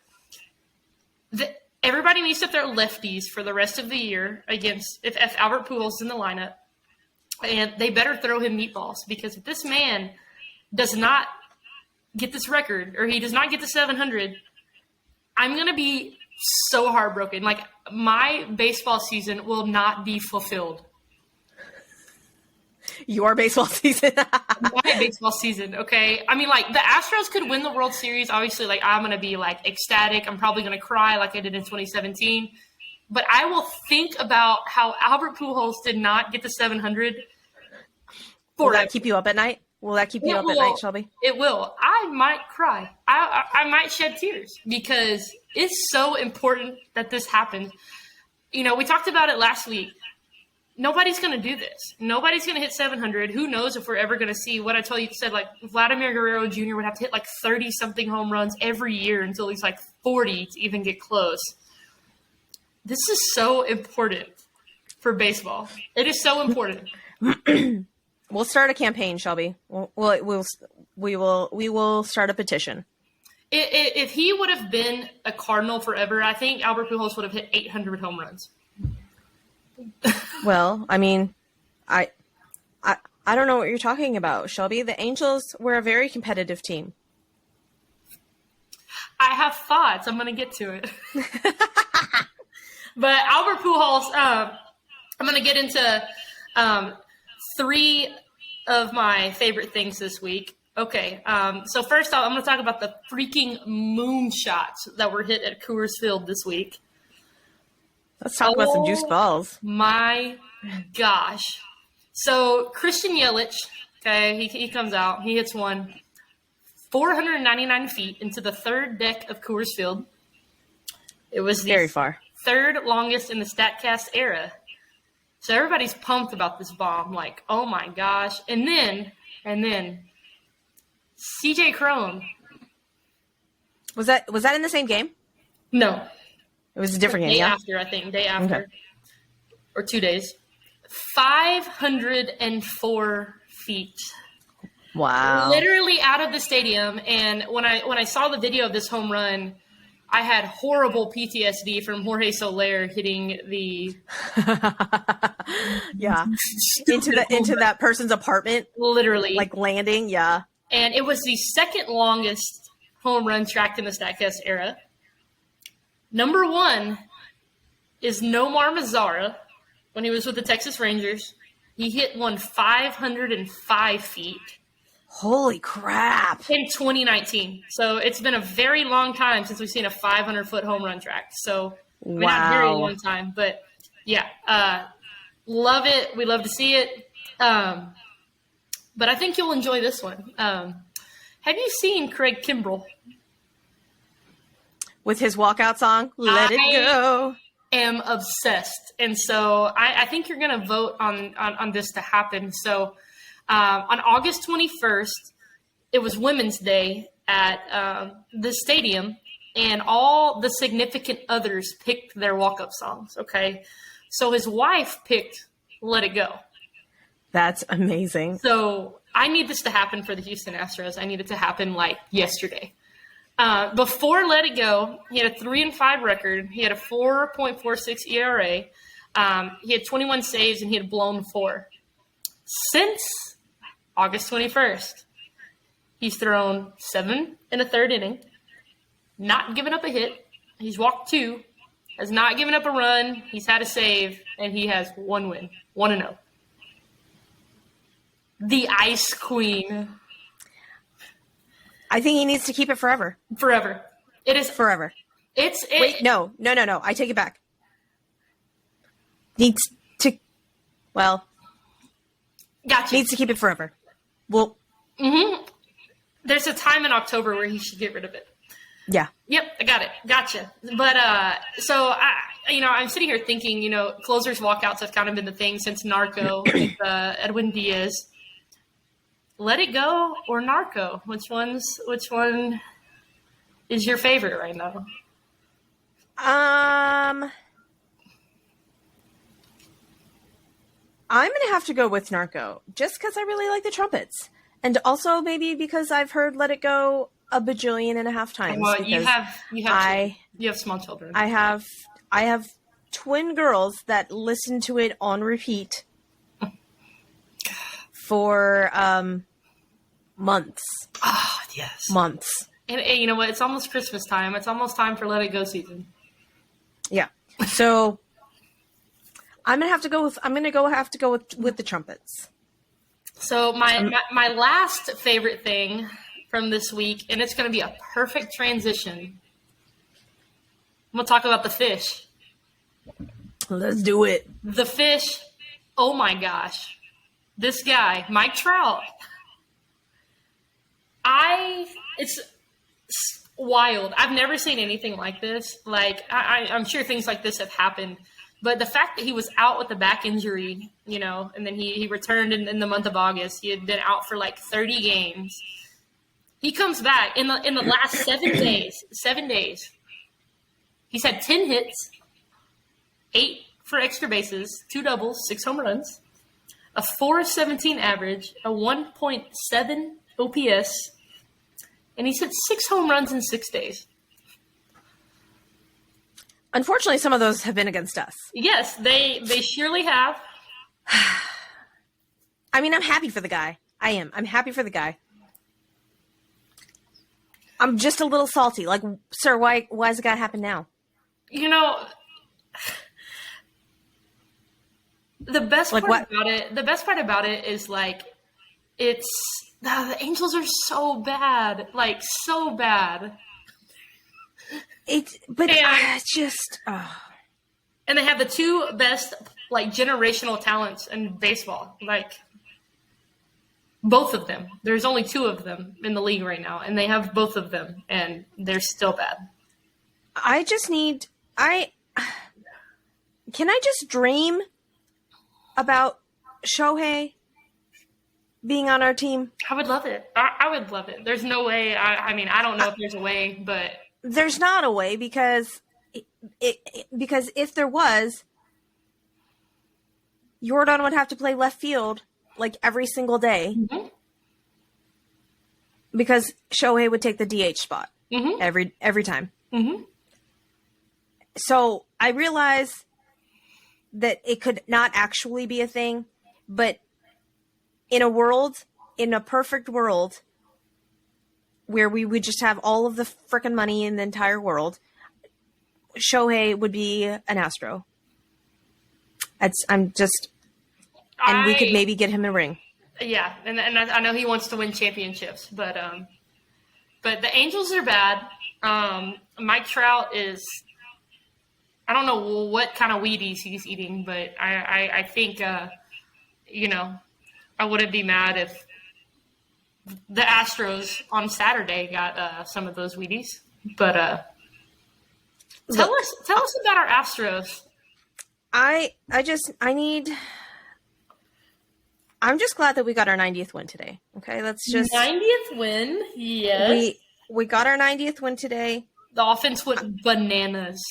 everybody needs to throw lefties for the rest of the year against if Albert Pujols is in the lineup. And they better throw him meatballs, because if this man does not get this record, or he does not get to 700, I'm going to be so heartbroken. Like, my baseball season will not be fulfilled. Your baseball season. My baseball season, okay? I mean, like, the Astros could win the World Series. Obviously, like, I'm going to be, like, ecstatic. I'm probably going to cry like I did in 2017. But I will think about how Albert Pujols did not get to 700. Will that keep you up at night? Will that keep you up at night, Shelby? It will. I might cry. I might shed tears, because it's so important that this happens. We talked about it last week. Nobody's going to do this. Nobody's going to hit 700. Who knows if we're ever going to see what I said, like Vladimir Guerrero Jr. would have to hit like 30-something home runs every year until he's like 40 to even get close. This is so important for baseball. It is so important. We'll start a campaign, Shelby. We will start a petition. If he would have been a Cardinal forever, I think Albert Pujols would have hit 800 home runs. Well, I mean, I don't know what you're talking about, Shelby. The Angels were a very competitive team. I have thoughts. I'm going to get to it. But Albert Pujols, I'm going to get into three of my favorite things this week. Okay, so first off, I'm going to talk about the freaking moonshots that were hit at Coors Field this week. Let's talk about some juice balls. My gosh. So Christian Yelich, okay, he comes out. He hits one 499 feet into the third deck of Coors Field. It was the very far. Third longest in the StatCast era. So everybody's pumped about this bomb. Like, oh my gosh. And then CJ Cron. Was that in the same game? No. It was a different game, Day after. Okay. Or 2 days. 504 feet. Wow. Literally out of the stadium. And when I saw the video of this home run, I had horrible PTSD from Jorge Soler hitting the into that person's apartment. Literally. Like landing, yeah. And it was the second longest home run tracked in the StatCast era. Number one is Nomar Mazara when he was with the Texas Rangers. He hit one 505 feet. Holy crap. In 2019. So it's been a very long time since we've seen a 500-foot home run track. So, I mean, not a very long time. But, yeah, love it. We love to see it. But I think you'll enjoy this one. Have you seen Craig Kimbrell? With his walkout song, Let It Go. I am obsessed. And so I think you're going to vote on this to happen. So on August 21st, it was Women's Day at the stadium, and all the significant others picked their walk-up songs, okay? So his wife picked Let It Go. That's amazing. So I need this to happen for the Houston Astros. I need it to happen like yesterday. Before Let It Go, he had a 3-5 record. He had a 4.46 ERA. He had 21 saves, and he had blown 4. Since August 21st, he's thrown 7 in a third inning, not given up a hit. He's walked 2, has not given up a run. He's had a save, and he has 1 win, 1-0. The Ice Queen. I think he needs to keep it forever. Forever. It is forever. Wait, no. I take it back. Needs to Gotcha. Needs to keep it forever. Well, there's a time in October where he should get rid of it. Yeah. Yep, I got it. Gotcha. But so I'm sitting here thinking, closers walkouts have kind of been the thing since Narco with Edwin Diaz. Let It Go or Narco? Which one is your favorite right now? I'm gonna have to go with Narco, just because I really like the trumpets, and also maybe because I've heard "Let It Go" a bajillion and a half times. Well, you have small children. I have twin girls that listen to it on repeat for months. Oh, yes. Months. And you know what? It's almost Christmas time. It's almost time for Let It Go season. Yeah. So I'm gonna have to go with the trumpets. So my last favorite thing from this week, and it's going to be a perfect transition. I'm gonna talk about the fish. Let's do it. The fish. Oh my gosh, this guy, Mike Trout. It's wild. I've never seen anything like this. Like I'm sure things like this have happened. But the fact that he was out with a back injury, you know, and then he returned in the month of August. He had been out for like 30 games. He comes back in the last 7 days. 7 days. He's had 10 hits, 8 for extra bases, 2 doubles, 6 home runs, a 4.17 average, a 1.7 OPS, and he's hit 6 home runs in 6 days. Unfortunately, some of those have been against us. Yes, they surely have. I mean, I'm happy for the guy. I am. I'm happy for the guy. I'm just a little salty. Like, sir, why has it got to happen now? You know, the best part about it is like the Angels are so bad, like so bad. And they have the 2 best like generational talents in baseball, like both of them. There's only 2 of them in the league right now, and they have both of them, and they're still bad. Can I just dream about Shohei being on our team? I would love it. I would love it. There's no way. I mean, I don't know if there's a way, but there's not a way because if there was, Jordan would have to play left field like every single day because Shohei would take the DH spot every time. Mm-hmm. So I realize that it could not actually be a thing, but in a perfect world where we would just have all of the frickin' money in the entire world, Shohei would be an Astro. We could maybe get him a ring. Yeah, and I know he wants to win championships, but the Angels are bad. Mike Trout is, I don't know what kind of Wheaties he's eating, but I think, you know, I wouldn't be mad if the Astros on Saturday got some of those Wheaties. But tell us about our Astros. I'm just glad that we got our 90th win today. Okay, let's just 90th win. Yes, we got our 90th win today. The offense went bananas.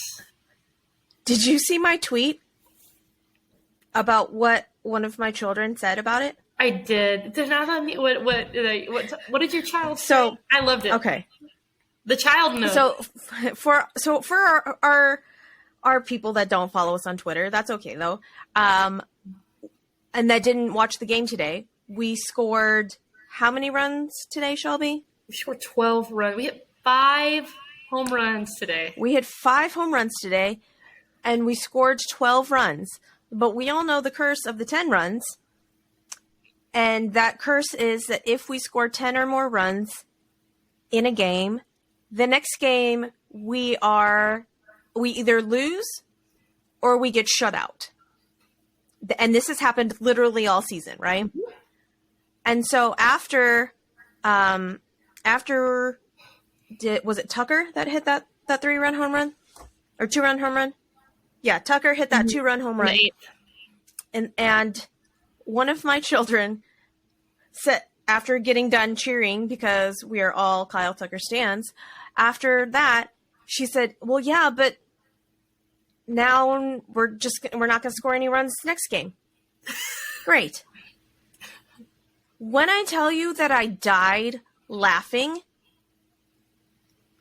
Did you see my tweet about what one of my children said about it? I did. What did your child say? I loved it. Okay. The child knows. So for our people that don't follow us on Twitter, that's okay though. And that didn't watch the game today. We scored how many runs today, Shelby? We scored 12 runs. We hit 5 home runs today. We hit 5 home runs today, and we scored 12 runs. But we all know the curse of the 10 runs. And that curse is that if we score 10 or more runs in a game, the next game we either lose or we get shut out. And this has happened literally all season, right? Mm-hmm. And so after was it Tucker that hit that 3-run home run or 2-run home run? Yeah, Tucker hit that 2-run home run. And one of my children said, after getting done cheering, because we are all Kyle Tucker stans, after that, she said, well, yeah, but now we're not going to score any runs next game. Great. When I tell you that I died laughing,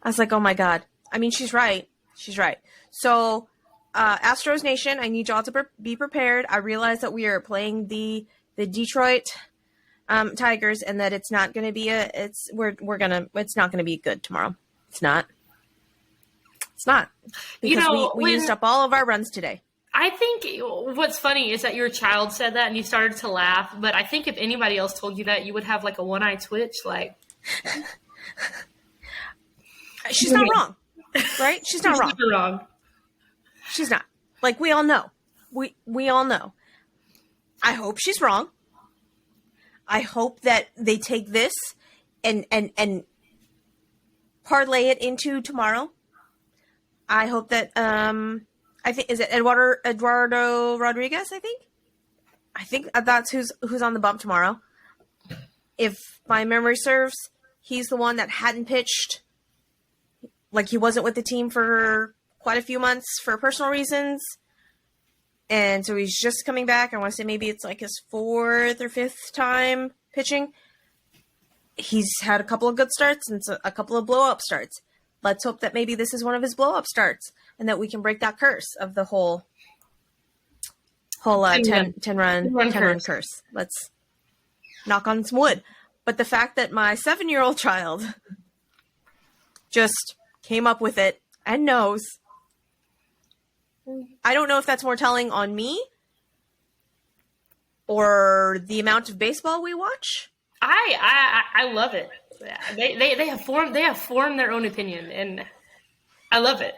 I was like, oh my God. I mean, she's right. She's right. So, Astros Nation, I need y'all to be prepared. I realize that we are playing the Detroit Tigers, and that it's not going to be it's not going to be good tomorrow. It's not. It's not. Because we used up all of our runs today. I think what's funny is that your child said that and you started to laugh, but I think if anybody else told you that, you would have like a one-eye twitch, like. She's not wrong, right? She's not wrong. She's not wrong. She's not. Like, we all know. We all know. I hope she's wrong. I hope that they take this and parlay it into tomorrow. I hope that I think, is it Eduardo Rodriguez, I think that's who's on the bump tomorrow. If my memory serves, he's the one that hadn't pitched. Like, he wasn't with the team for quite a few months for personal reasons. And so he's just coming back. I want to say maybe it's like his 4th or 5th time pitching. He's had a couple of good starts and a couple of blow-up starts. Let's hope that maybe this is one of his blow-up starts and that we can break that curse of the whole 10-run curse. Let's knock on some wood. But the fact that my 7-year-old child just came up with it and knows, I don't know if that's more telling on me or the amount of baseball we watch. I love it. They have formed their own opinion, and I love it.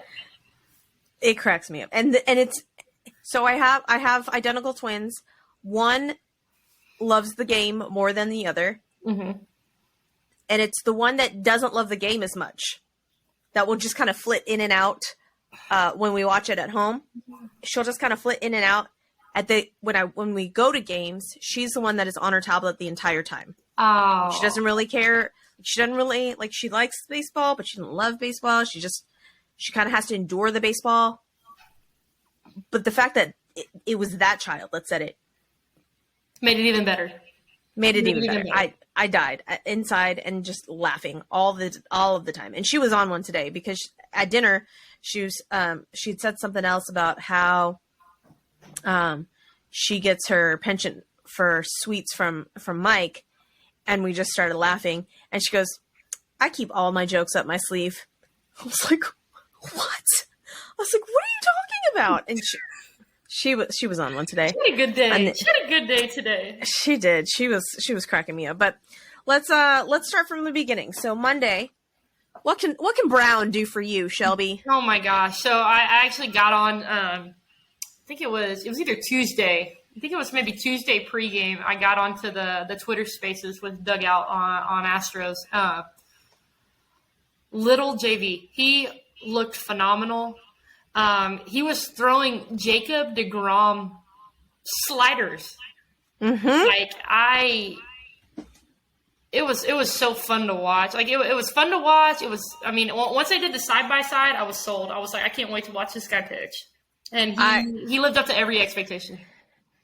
It cracks me up, and it's so I have identical twins. One loves the game more than the other, and it's the one that doesn't love the game as much that will just kind of flit in and out when we watch it at home. She'll just kind of flit in and out when we go to games. She's the one that is on her tablet the entire time. Oh, she doesn't really care. She doesn't really she likes baseball, but she doesn't love baseball. She kind of has to endure the baseball. But the fact that it was that child that said it made it even better. Made it even better. I died inside and just laughing all of the time. And she was on one today because at dinner she'd said something else about how she gets her penchant for sweets from Mike. And we just started laughing. And she goes, I keep all my jokes up my sleeve. I was like, what? I was like, what are you talking about? And she was on one today. She had a good day. She had a good day today. She did. She was cracking me up. But let's start from the beginning. So Monday, what can Brown do for you, Shelby? Oh my gosh. So I actually got on I think it was either Tuesday. I think it was maybe Tuesday pregame. I got onto the Twitter Spaces with Dugout on Astros. Little JV, he looked phenomenal. He was throwing Jacob deGrom sliders. It was so fun to watch. Like it was fun to watch. It was. I mean, once I did the side by side, I was sold. I was like, I can't wait to watch this guy pitch. And he lived up to every expectation.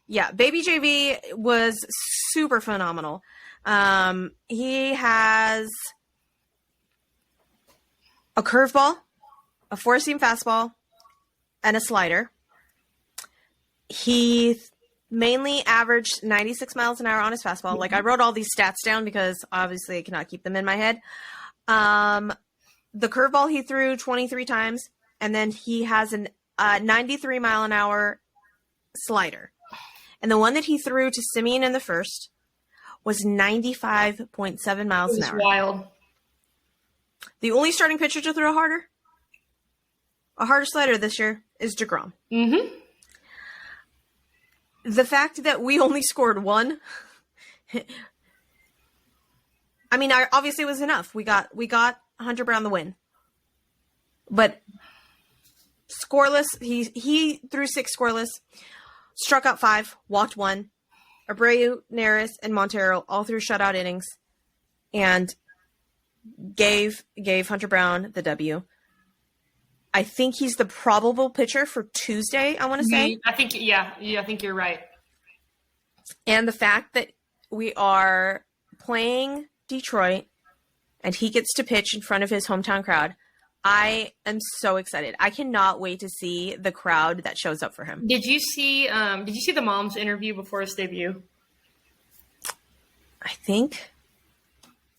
Yeah, baby JV was super phenomenal. He has a curveball, a four-seam fastball, and a slider. He mainly averaged 96 miles an hour on his fastball. Like, I wrote all these stats down because obviously I cannot keep them in my head. The curveball he threw 23 times, and then he has a 93 mile an hour slider. And the one that he threw to Simeon in the first was 95.7 miles an hour. Wild. The only starting pitcher to throw a harder slider this year is DeGrom. The fact that we only scored one, I mean, obviously it was enough. We got Hunter Brown the win. But scoreless, he threw 6 scoreless. Struck out 5, walked 1. Abreu, Neris, and Montero all threw shutout innings and gave Hunter Brown the W. I think he's the probable pitcher for Tuesday, I want to say. I think, I think you're right. And the fact that we are playing Detroit and he gets to pitch in front of his hometown crowd, I am so excited. I cannot wait to see the crowd that shows up for him. Did you see the mom's interview before his debut? I think.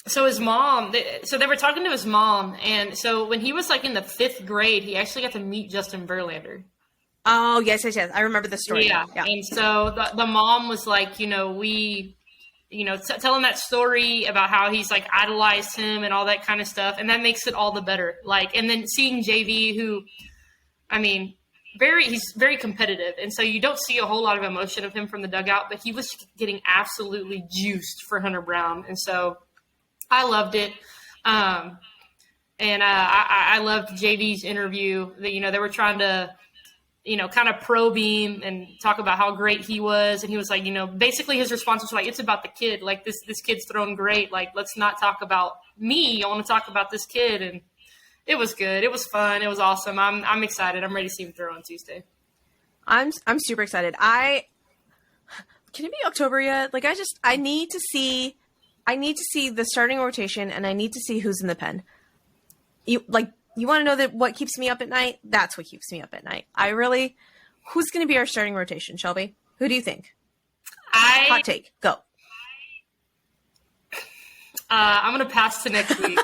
So his mom, they were talking to his mom, and so when he was like in the 5th grade, he actually got to meet Justin Verlander. Oh, yes. I remember the story. Yeah. And so the mom was like, telling that story about how he's like idolized him and all that kind of stuff. And that makes it all the better. Like, and then seeing JV, who, I mean, he's very competitive. And so you don't see a whole lot of emotion of him from the dugout, but he was getting absolutely juiced for Hunter Brown. And so I loved it. And I loved JV's interview that, they were trying to, kind of probe him and talk about how great he was. And he was like, basically his response was like, it's about the kid. Like this kid's thrown great. Like, let's not talk about me. I want to talk about this kid. And it was good. It was fun. It was awesome. I'm excited. I'm ready to see him throw on Tuesday. I'm super excited. Can it be October yet? Like, I need to see the starting rotation, and I need to see who's in the pen. You want to know what keeps me up at night? That's what keeps me up at night. Who's going to be our starting rotation, Shelby? Who do you think? Hot take. Go. I'm going to pass to next week.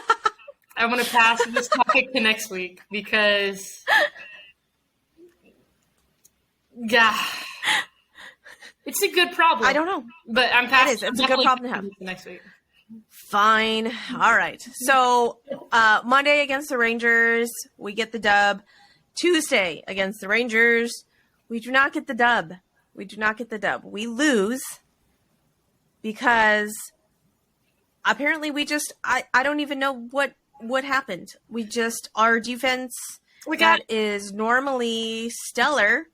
I'm going to pass this topic to next week because, yeah, it's a good problem. I don't know. But I'm passing. It's a good problem to have. Next week. Fine. All right. So Monday against the Rangers, we get the dub. Tuesday against the Rangers, we do not get the dub. We lose because apparently I don't even know what happened. Our defense is normally stellar,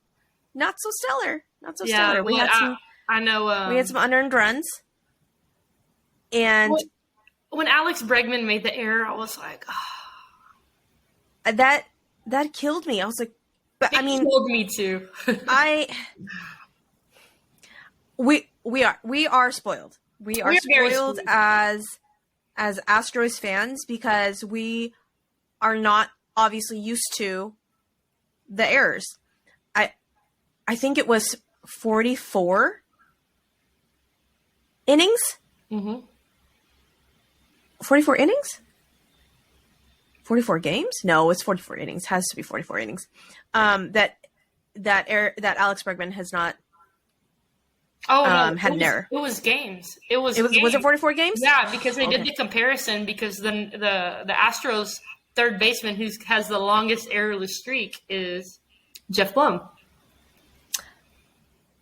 not so stellar. Yeah, we had some unearned runs. And when Alex Bregman made the error, I was like, oh. That killed me. I was like, but it killed me too. We are spoiled. We are spoiled as Astros fans because we are not obviously used to the errors. I think it was 44 innings. Mm-hmm. 44 innings? 44 games? No, it's 44 innings. It has to be 44 innings. That Alex Bregman has not had an error. It was games. Was it 44 games? Yeah, because they did the comparison because the Astros third baseman who has the longest errorless streak is Jeff Blum.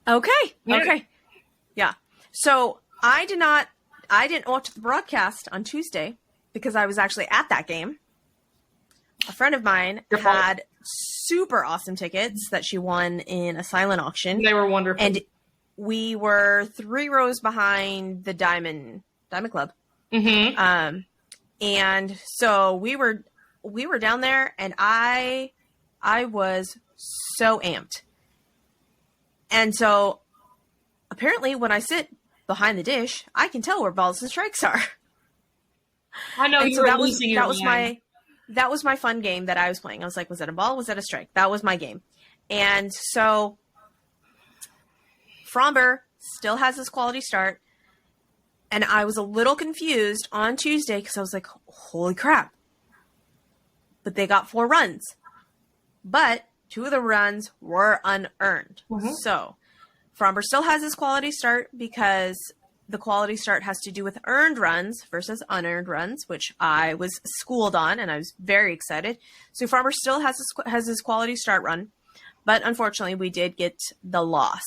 Okay. Yeah. So I didn't watch the broadcast on Tuesday because I was actually at that game. A friend of mine had super awesome tickets that she won in a silent auction. They were wonderful. And we were 3 rows behind the Diamond Club. Mm-hmm. And so we were down there and I was so amped. And so apparently when I sit behind the dish, I can tell where balls and strikes are. I know you were losing your mind. That was my fun game that I was playing. I was like, was that a ball? Was that a strike? That was my game. And so Fromber still has his quality start. And I was a little confused on Tuesday because I was like, holy crap. But they got 4 runs. But 2 of the runs were unearned. Mm-hmm. So Fromber still has his quality start because the quality start has to do with earned runs versus unearned runs, which I was schooled on, and I was very excited. So Fromber still has his quality start run, but unfortunately, we did get the loss.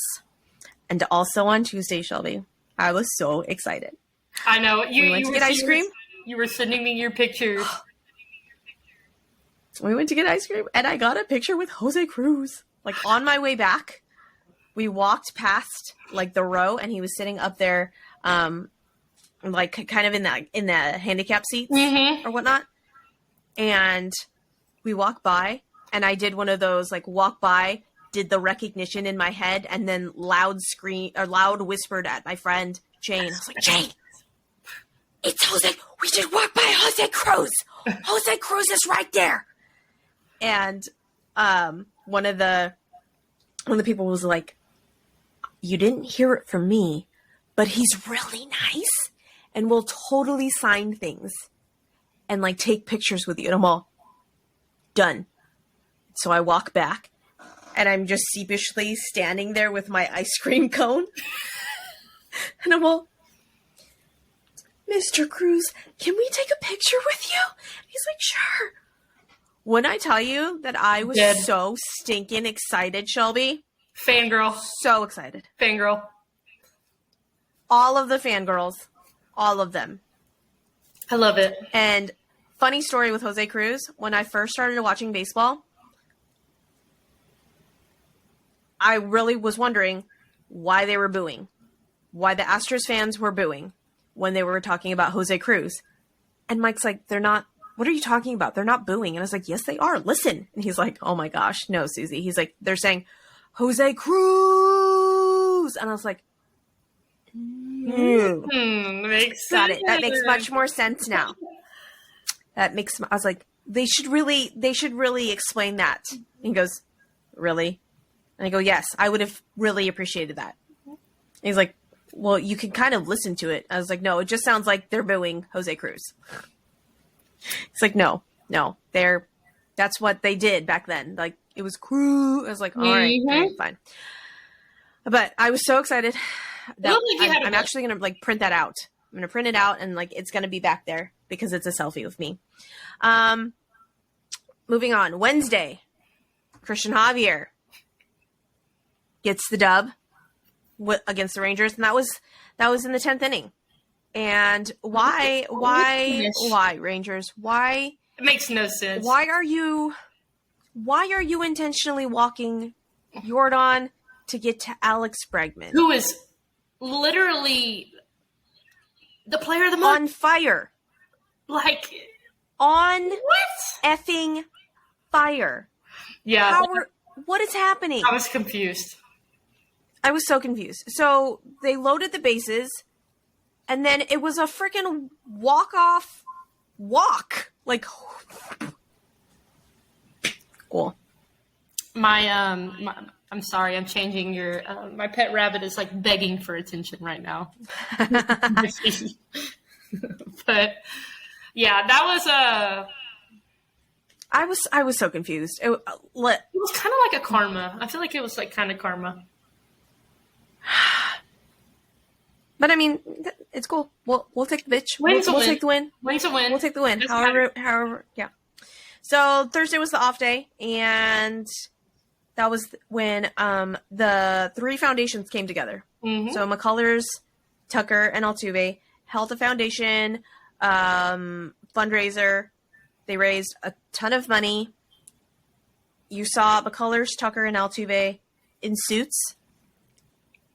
And also on Tuesday, Shelby, I was so excited. I know. We went to get ice cream. You were sending me your pictures. We went to get ice cream, and I got a picture with Jose Cruz. Like, on my way back, we walked past, like, the row, and he was sitting up there, like, kind of in the handicap seats mm-hmm. or whatnot. And we walked by, and I did one of those like walk by, did the recognition in my head, and then loud whispered at my friend Jane. I was like, Jane, it's Jose. We should walk by Jose Cruz. Jose Cruz is right there. And one of the people was like, you didn't hear it from me, but he's really nice and will totally sign things and like take pictures with you. And I'm all done. So I walk back and I'm just sheepishly standing there with my ice cream cone. And I'm all, Mr. Cruz, can we take a picture with you? He's like, sure. When I tell you that I was so stinking excited, Shelby. Fangirl. So excited. Fangirl. All of the fangirls. All of them. I love it. And funny story with Jose Cruz. When I first started watching baseball, I really was wondering why they were booing. Why the Astros fans were booing when they were talking about Jose Cruz. And Mike's like, they're not. What are you talking about? They're not booing. And I was like, yes, they are. Listen. And he's like, oh my gosh. No, Suzy. He's like, they're saying, Jose Cruz. And I was like, makes got sense. it. That makes much more sense now. I was like, they should really explain that. And he goes, really? And I go, yes, I would have really appreciated that. And he's like, well, you can kind of listen to it. I was like, no, it just sounds like they're booing Jose Cruz. It's like, no, that's what they did back then. Like, it was Cruz. I was like, all right, fine. But I was so excited that I'm actually going to like print that out. I'm going to print it out and like, it's going to be back there because it's a selfie with me. Moving on. Wednesday, Christian Javier gets the dub against the Rangers. And that was in the 10th inning. And why Rangers? Why? It makes no sense. Why are you intentionally walking Jordan to get to Alex Bregman? Who is literally the player of the month. On fire. Like, on what? Effing fire. Yeah. What is happening? I was confused. I was so confused. So they loaded the bases. And then it was a freaking walk. Like, cool. I'm sorry, I'm changing your, my pet rabbit is like begging for attention right now. But yeah, that was I was so confused. It was kind of like a karma. I feel like it was like kind of karma. But I mean, it's cool. We'll take the bitch. We'll take the win. Win's a win. We'll take the win. However, yeah. So Thursday was the off day, and that was when the three foundations came together. Mm-hmm. So McCullers, Tucker, and Altuve held a foundation fundraiser. They raised a ton of money. You saw McCullers, Tucker, and Altuve in suits,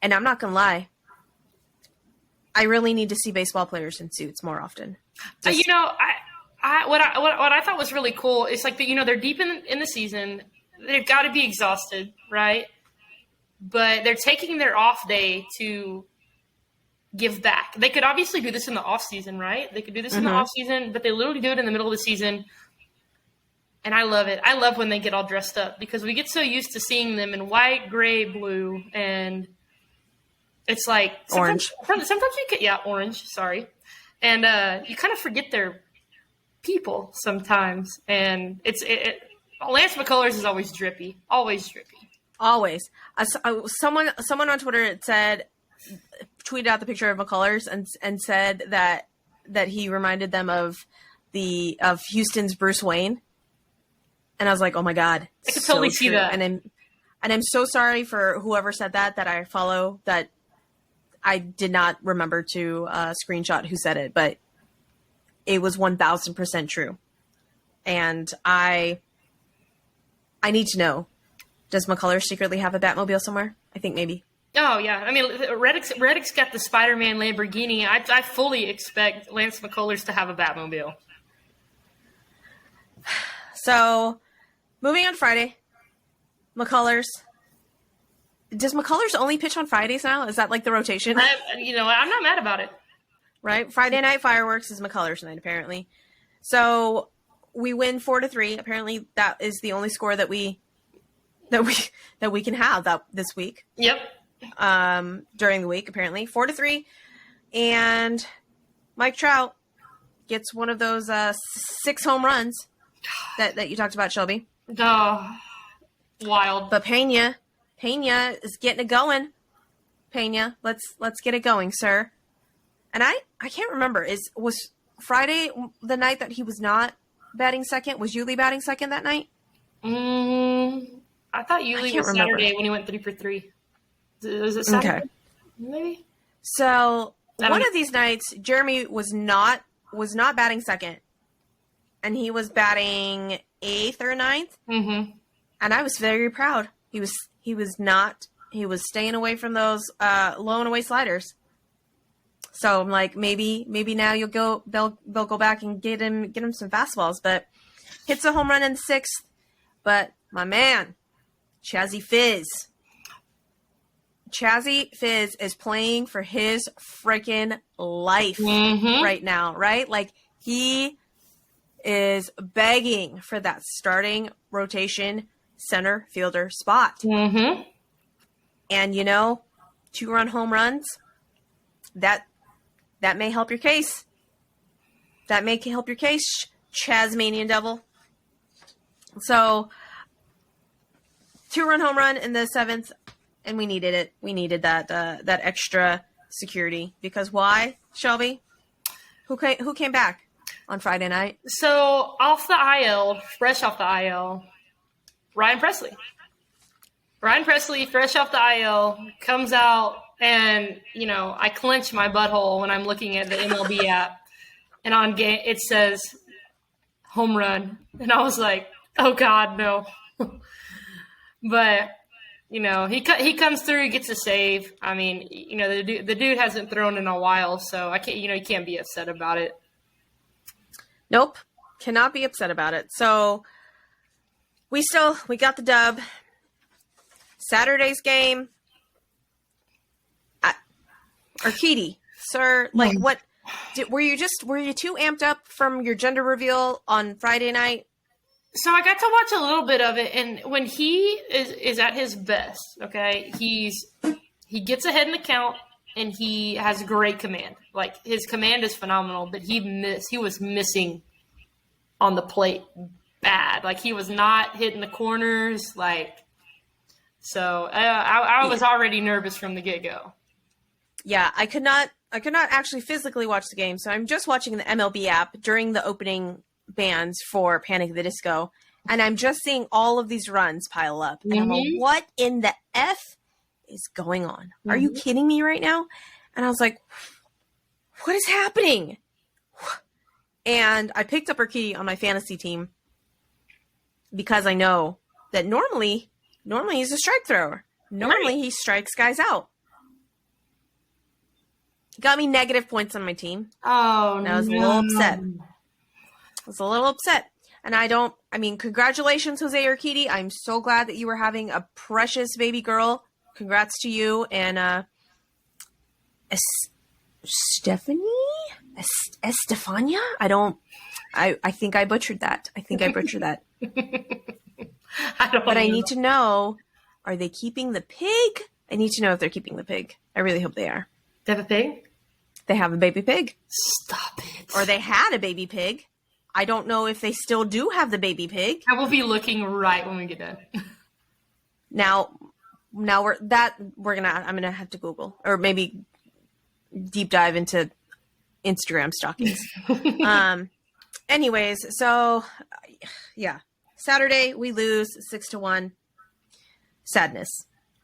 and I'm not gonna lie. I really need to see baseball players in suits more often. What I thought was really cool is like they're deep in the season. They've got to be exhausted, right? But they're taking their off day to give back. They could obviously do this in the off season, right? They could do this in the off season, but they literally do it in the middle of the season. And I love it. I love when they get all dressed up because we get so used to seeing them in white, gray, blue, and it's like orange. Sometimes you get orange. Sorry, and you kind of forget they're people sometimes. And Lance McCullers is always drippy, always drippy, always. Someone on Twitter tweeted out the picture of McCullers and said that he reminded them of Houston's Bruce Wayne, and I was like, oh my god, I could totally see that. And I'm so sorry for whoever said that I follow that. I did not remember to screenshot who said it, but it was 1,000% true. And I need to know, does McCullers secretly have a Batmobile somewhere? I think maybe. Oh, yeah. I mean, Reddick's got the Spider-Man Lamborghini. I fully expect Lance McCullers to have a Batmobile. So moving on Friday, McCullers. Does McCullers only pitch on Fridays now? Is that like the rotation? I'm not mad about it. Right? Friday night fireworks is McCullers night, apparently. So we win 4-3. Apparently that is the only score that we can have this week. Yep. During the week, apparently. 4-3. And Mike Trout gets one of those 6 home runs that you talked about, Shelby. Oh, wild. But Pena is getting it going. Pena, let's get it going, sir. And I can't remember. Was Friday the night that he was not batting second? Was Yuli batting second that night? I thought Yuli was Saturday when he went 3 for 3. Was it Saturday? Okay. Maybe. So one of these nights, Jeremy was not batting second, and he was batting 8th or 9th. Mm-hmm. And I was very proud. He was staying away from those low and away sliders. So I'm like, maybe now they'll go back and get him some fastballs. But hits a home run in the 6th. But my man, Chazzy Fizz is playing for his freaking life right now, right? Like, he is begging for that starting rotation center fielder spot. Mm-hmm. And, 2-run home runs, that may help your case. That may help your case, Chazmanian Devil. So, 2-run home run in the 7th, and we needed it. We needed that extra security, because why, Shelby? Who came back on Friday night? So fresh off the IL, Ryan Presley. Ryan Presley, fresh off the IL, comes out, and I clench my butthole when I'm looking at the MLB app, and on game it says home run, and I was like, oh God, no. But he comes through, he gets a save. I mean, the dude hasn't thrown in a while, so I can't, you can't be upset about it. Nope, cannot be upset about it. So we got the dub. Saturday's game. Urquidy, sir, like what? Were you too amped up from your gender reveal on Friday night? So I got to watch a little bit of it, and when he is at his best, okay, he gets ahead in the count, and he has great command. Like, his command is phenomenal, but he was missing on the plate bad. Like, he was not hitting the corners, like. So I was already nervous from the get-go. Yeah, I could not actually physically watch the game, so I'm just watching the MLB app during the opening bands for Panic at the Disco, and I'm just seeing all of these runs pile up. And I'm like, what in the F is going on? Are you kidding me right now? And I was like, what is happening? And I picked up Urquidy on my fantasy team because I know that normally he's a strike thrower. Normally he strikes guys out. Got me negative points on my team. Oh, and I was a little upset. And congratulations, Jose Urquidy. I'm so glad that you were having a precious baby girl. Congrats to you and Estefania? I think I butchered that. I need to know, are they keeping the pig? I need to know if they're keeping the pig. I really hope they are. They have a pig? They have a baby pig. Stop it. Or they had a baby pig. I don't know if they still do have the baby pig. I will be looking right when we get done. Now I'm gonna have to Google, or maybe deep dive into Instagram stockings. Anyways, so yeah. Saturday we lose 6-1. Sadness.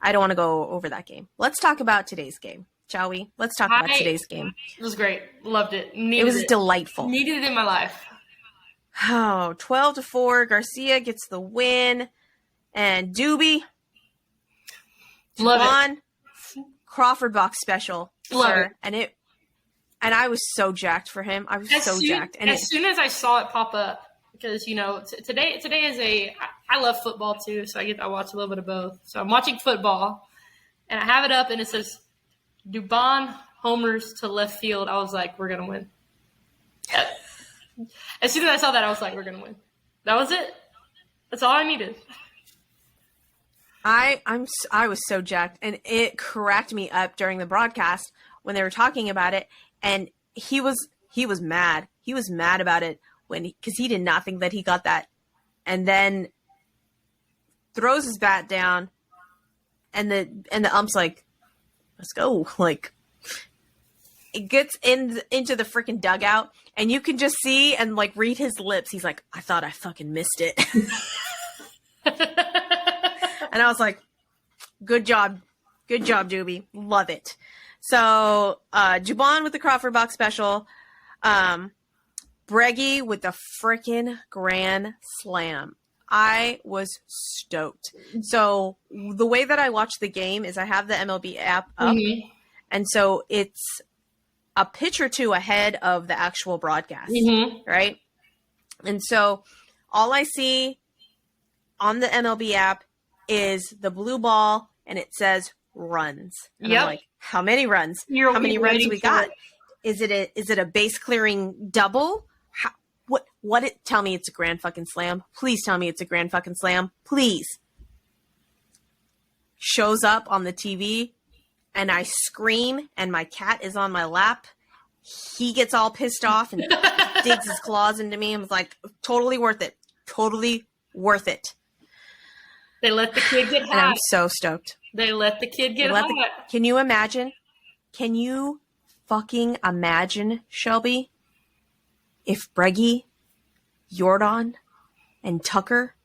I don't want to go over that game. Let's talk about today's game, shall we? Let's talk about today's game. It was great. Loved it. It was delightful. Needed it in my life. Oh, 12-4. Garcia gets the win. And Doobie. Love it. Crawford box special. Love it. And I was so jacked for him. I was so jacked. And as soon as I saw it pop up, because today is I love football too, so I watch a little bit of both. So I'm watching football, and I have it up, and it says Dubon homers to left field. I was like, we're gonna win. As soon as I saw that, I was like, we're gonna win. That was it. That's all I needed. I was so jacked, and it cracked me up during the broadcast when they were talking about it, and he was mad. He was mad about it because he did not think that he got that, and then throws his bat down, and the ump's like, let's go. Like, it gets into the freaking dugout, and you can just see and like read his lips. He's like, I thought I fucking missed it. And I was like, good job, Doobie. Love it. So Dubon with the Crawford box special, Breggy with the freaking grand slam. I was stoked. So the way that I watch the game is I have the MLB app up, and so it's a pitch or two ahead of the actual broadcast, right? And so all I see on the MLB app is the blue ball, and it says runs. And I'm like, how many runs? How many runs we got? Is it a base clearing double? Tell me it's a grand fucking slam. Please tell me it's a grand fucking slam. Please. Shows up on the TV, and I scream, and my cat is on my lap. He gets all pissed off and digs his claws into me. I was like, totally worth it. Totally worth it. They let the kid get hot. And I'm so stoked. They let the kid get hot. Can you imagine? Can you fucking imagine, Shelby, if Breggy, Jordan, and Tucker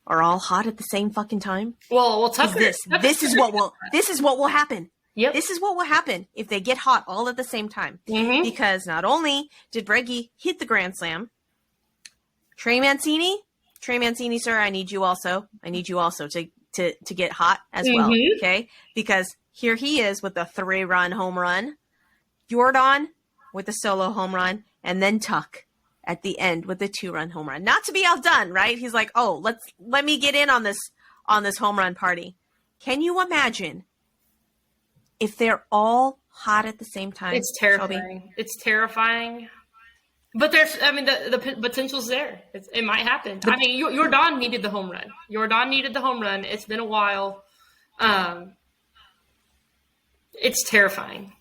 are all hot at the same fucking time? Well, Tucker. This is what will happen. Yep. This is what will happen if they get hot all at the same time. Because not only did Breggy hit the grand slam, Trey Mancini, sir, I need you also to get hot as well, okay? Because here he is with a 3-run home run, Jordan with a solo home run, and then Tuck at the end with a 2-run home run. Not to be outdone, right? He's like, oh, let me get in on this home run party. Can you imagine if they're all hot at the same time? It's terrifying. Shelby? It's terrifying. But the potential's there. It might happen. Jordan needed the home run. It's been a while. It's terrifying.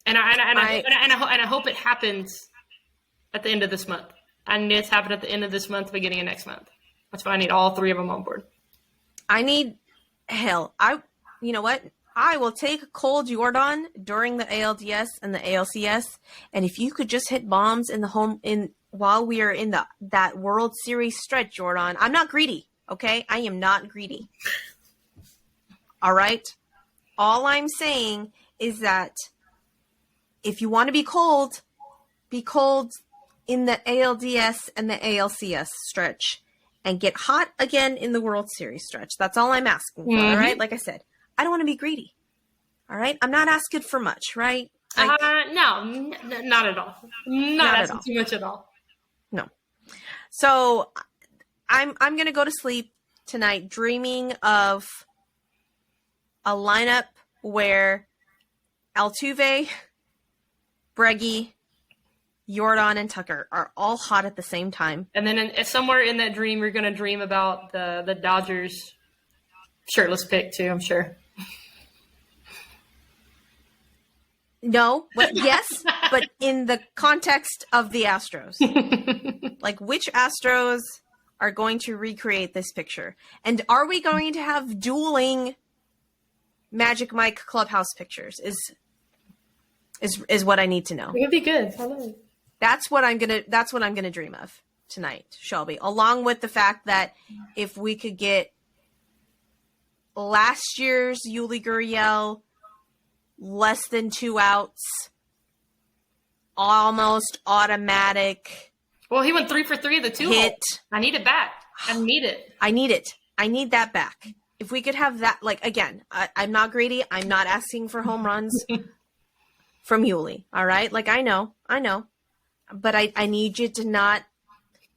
And I hope it happens at the end of this month. I need it to happen at the end of this month, beginning of next month. That's why I need all 3 of them on board. You know what? I will take cold Jordan during the ALDS and the ALCS, and if you could just hit bombs while we are in that World Series stretch, Jordan. I'm not greedy, okay? I am not greedy. All right? All I'm saying is that if you want to be cold in the ALDS and the ALCS stretch and get hot again in the World Series stretch. That's all I'm asking for, all right? Like I said, I don't want to be greedy. All right? I'm not asking for much, right? No, not at all. Not asking too much at all. No. So I'm going to go to sleep tonight dreaming of a lineup where Altuve, Breggy, Jordan, and Tucker are all hot at the same time. And then somewhere in that dream, you're going to dream about the Dodgers shirtless pic too, I'm sure. No, but yes, but in the context of the Astros. Like, which Astros are going to recreate this picture? And are we going to have dueling Magic Mike clubhouse pictures? Is what I need to know. It would be good. That's what I'm gonna dream of tonight, Shelby. Along with the fact that if we could get last year's Yuli Gurriel, less than 2 outs, almost automatic. Well, he went 3 for 3 of the 2 hit. I need it back. I need it. I need that back. If we could have that, like, again, I'm not greedy. I'm not asking for home runs from Yuli. All right. Like, I know, but I need you to not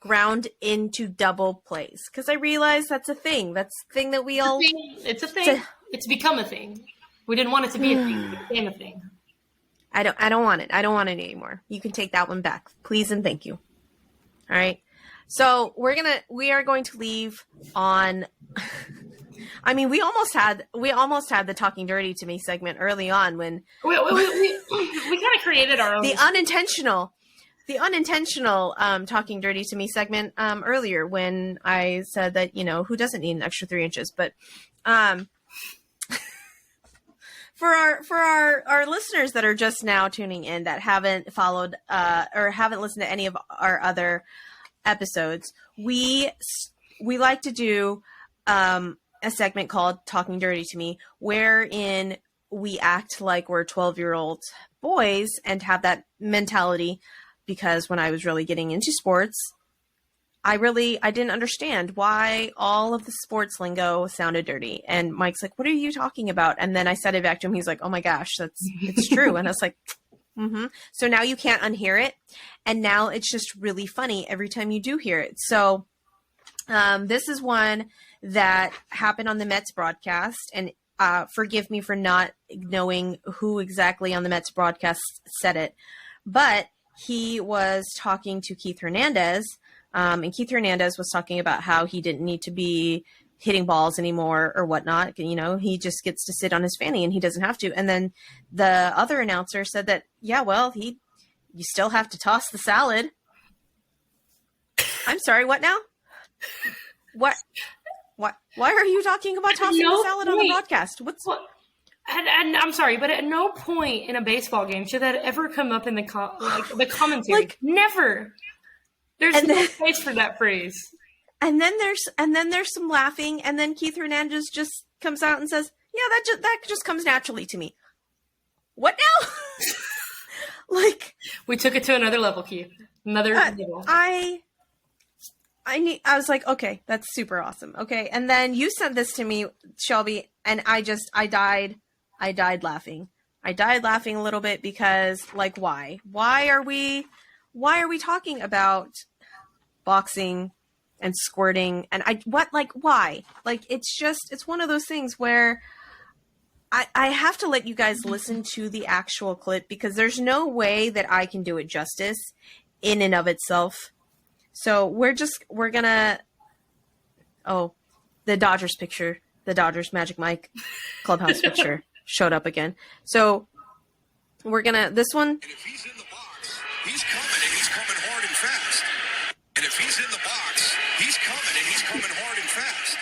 ground into double plays because I realized that's a thing. That's a thing that we all. It's a thing. It's become a thing. We didn't want it to be a thing. It became a thing. I don't want it. I don't want it anymore. You can take that one back, please and thank you. All right. So we are going to leave on. I mean, we almost had the talking dirty to me segment early on when we kind of created our own. The unintentional talking dirty to me segment earlier when I said that, who doesn't need an extra 3 inches, but for our listeners that are just now tuning in that haven't followed or haven't listened to any of our other episodes, we like to do a segment called Talking Dirty to Me, wherein we act like we're 12-year-old boys and have that mentality, because when I was really getting into sports, I didn't understand why all of the sports lingo sounded dirty. And Mike's like, what are you talking about? And then I said it back to him. He's like, oh my gosh, it's true. And I was like, mm-hmm. So now you can't unhear it. And now it's just really funny every time you do hear it. So this is one that happened on the Mets broadcast. And forgive me for not knowing who exactly on the Mets broadcast said it. But he was talking to Keith Hernandez. And Keith Hernandez was talking about how he didn't need to be hitting balls anymore or whatnot. He just gets to sit on his fanny and he doesn't have to. And then the other announcer said that, yeah, well, you still have to toss the salad. I'm sorry, what now? What? Why are you talking about tossing the salad on the broadcast? And I'm sorry, but at no point in a baseball game should that ever come up in the commentary. Never. There's no place for that phrase. And then there's some laughing, and then Keith Hernandez just comes out and says, "Yeah, that just comes naturally to me." What now? We took it to another level, Keith. Another level. I was like, okay, that's super awesome. Okay, and then you sent this to me, Shelby, and I died laughing. I died laughing a little bit because, why? Why are we talking about boxing and squirting? And why? It's one of those things where I have to let you guys listen to the actual clip because there's no way that I can do it justice in and of itself. So we're gonna, the Dodgers picture, the Dodgers Magic Mike clubhouse picture showed up again. So we're gonna, this one. And if he's in the box, he's coming and he's coming hard and fast. And if he's in the box, he's coming and he's coming hard and fast.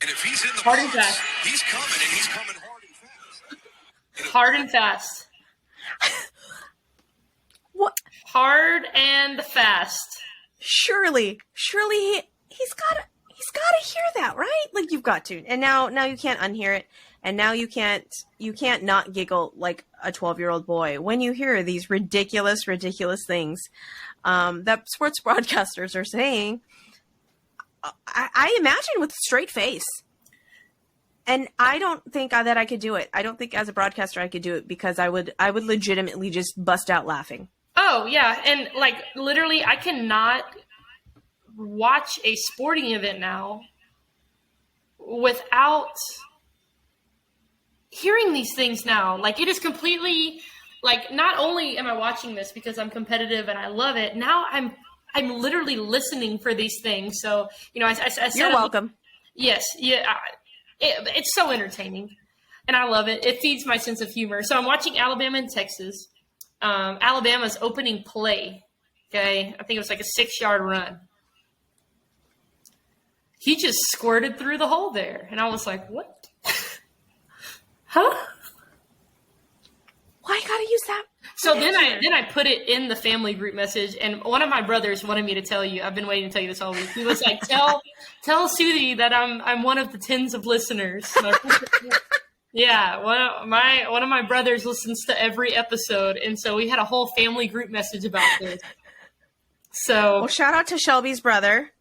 And if he's in the hard box, and fast. he's coming and he's coming hard and fast. Hard and fast. What? Hard and fast. Surely he's got to hear that, right? You've got to. And now you can't unhear it. And now you can't not giggle like a 12-year-old boy when you hear these ridiculous things that sports broadcasters are saying. I imagine with a straight face. And I don't think that I could do it. I don't think as a broadcaster I could do it because I would legitimately just bust out laughing. Oh, yeah. And literally I cannot watch a sporting event now without hearing these things now. It is completely not only am I watching this because I'm competitive and I love it, now I'm literally listening for these things. So, I said, you're welcome. Yes. Yeah. It's so entertaining and I love it. It feeds my sense of humor. So I'm watching Alabama and Texas. Alabama's opening play. Okay. I think it was a 6-yard run. He just squirted through the hole there. And I was like, what? Huh? Why you gotta use that? So then I put it in the family group message, and one of my brothers wanted me to tell you. I've been waiting to tell you this all week. He was like, "Tell Suzy that I'm one of the tens of listeners." Yeah, one of my brothers listens to every episode, and so we had a whole family group message about this. So, well, shout out to Shelby's brother.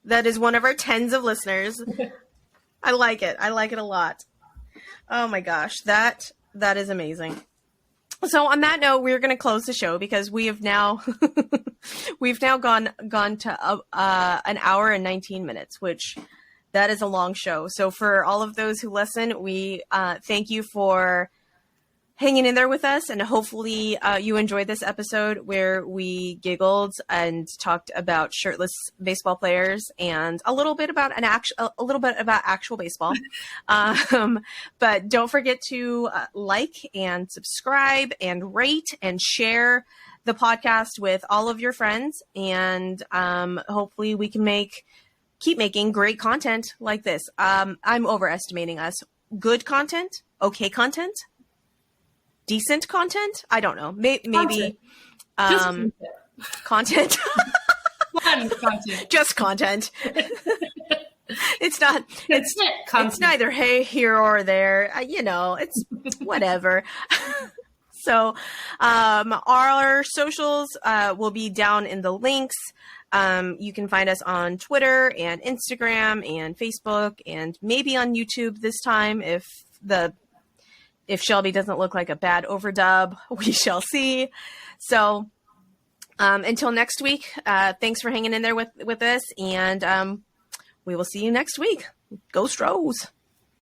That is one of our tens of listeners. I like it. I like it a lot. Oh my gosh, that is amazing. So on that note, we're going to close the show because we have now we've now gone to an hour and 19 minutes, which that is a long show. So for all of those who listen, we thank you for hanging in there with us, and hopefully you enjoyed this episode where we giggled and talked about shirtless baseball players and a little bit about actual baseball. But don't forget to like and subscribe and rate and share the podcast with all of your friends, and hopefully we can keep making great content like this. I'm overestimating us. Good content, okay content. Decent content? I don't know. Maybe content. Fun content. Just content. It's not. It's neither here or there. It's whatever. So, our socials will be down in the links. You can find us on Twitter and Instagram and Facebook and maybe on YouTube this time if Shelby doesn't look like a bad overdub. We shall see. So until next week, thanks for hanging in there with us, and we will see you next week. Go Stros.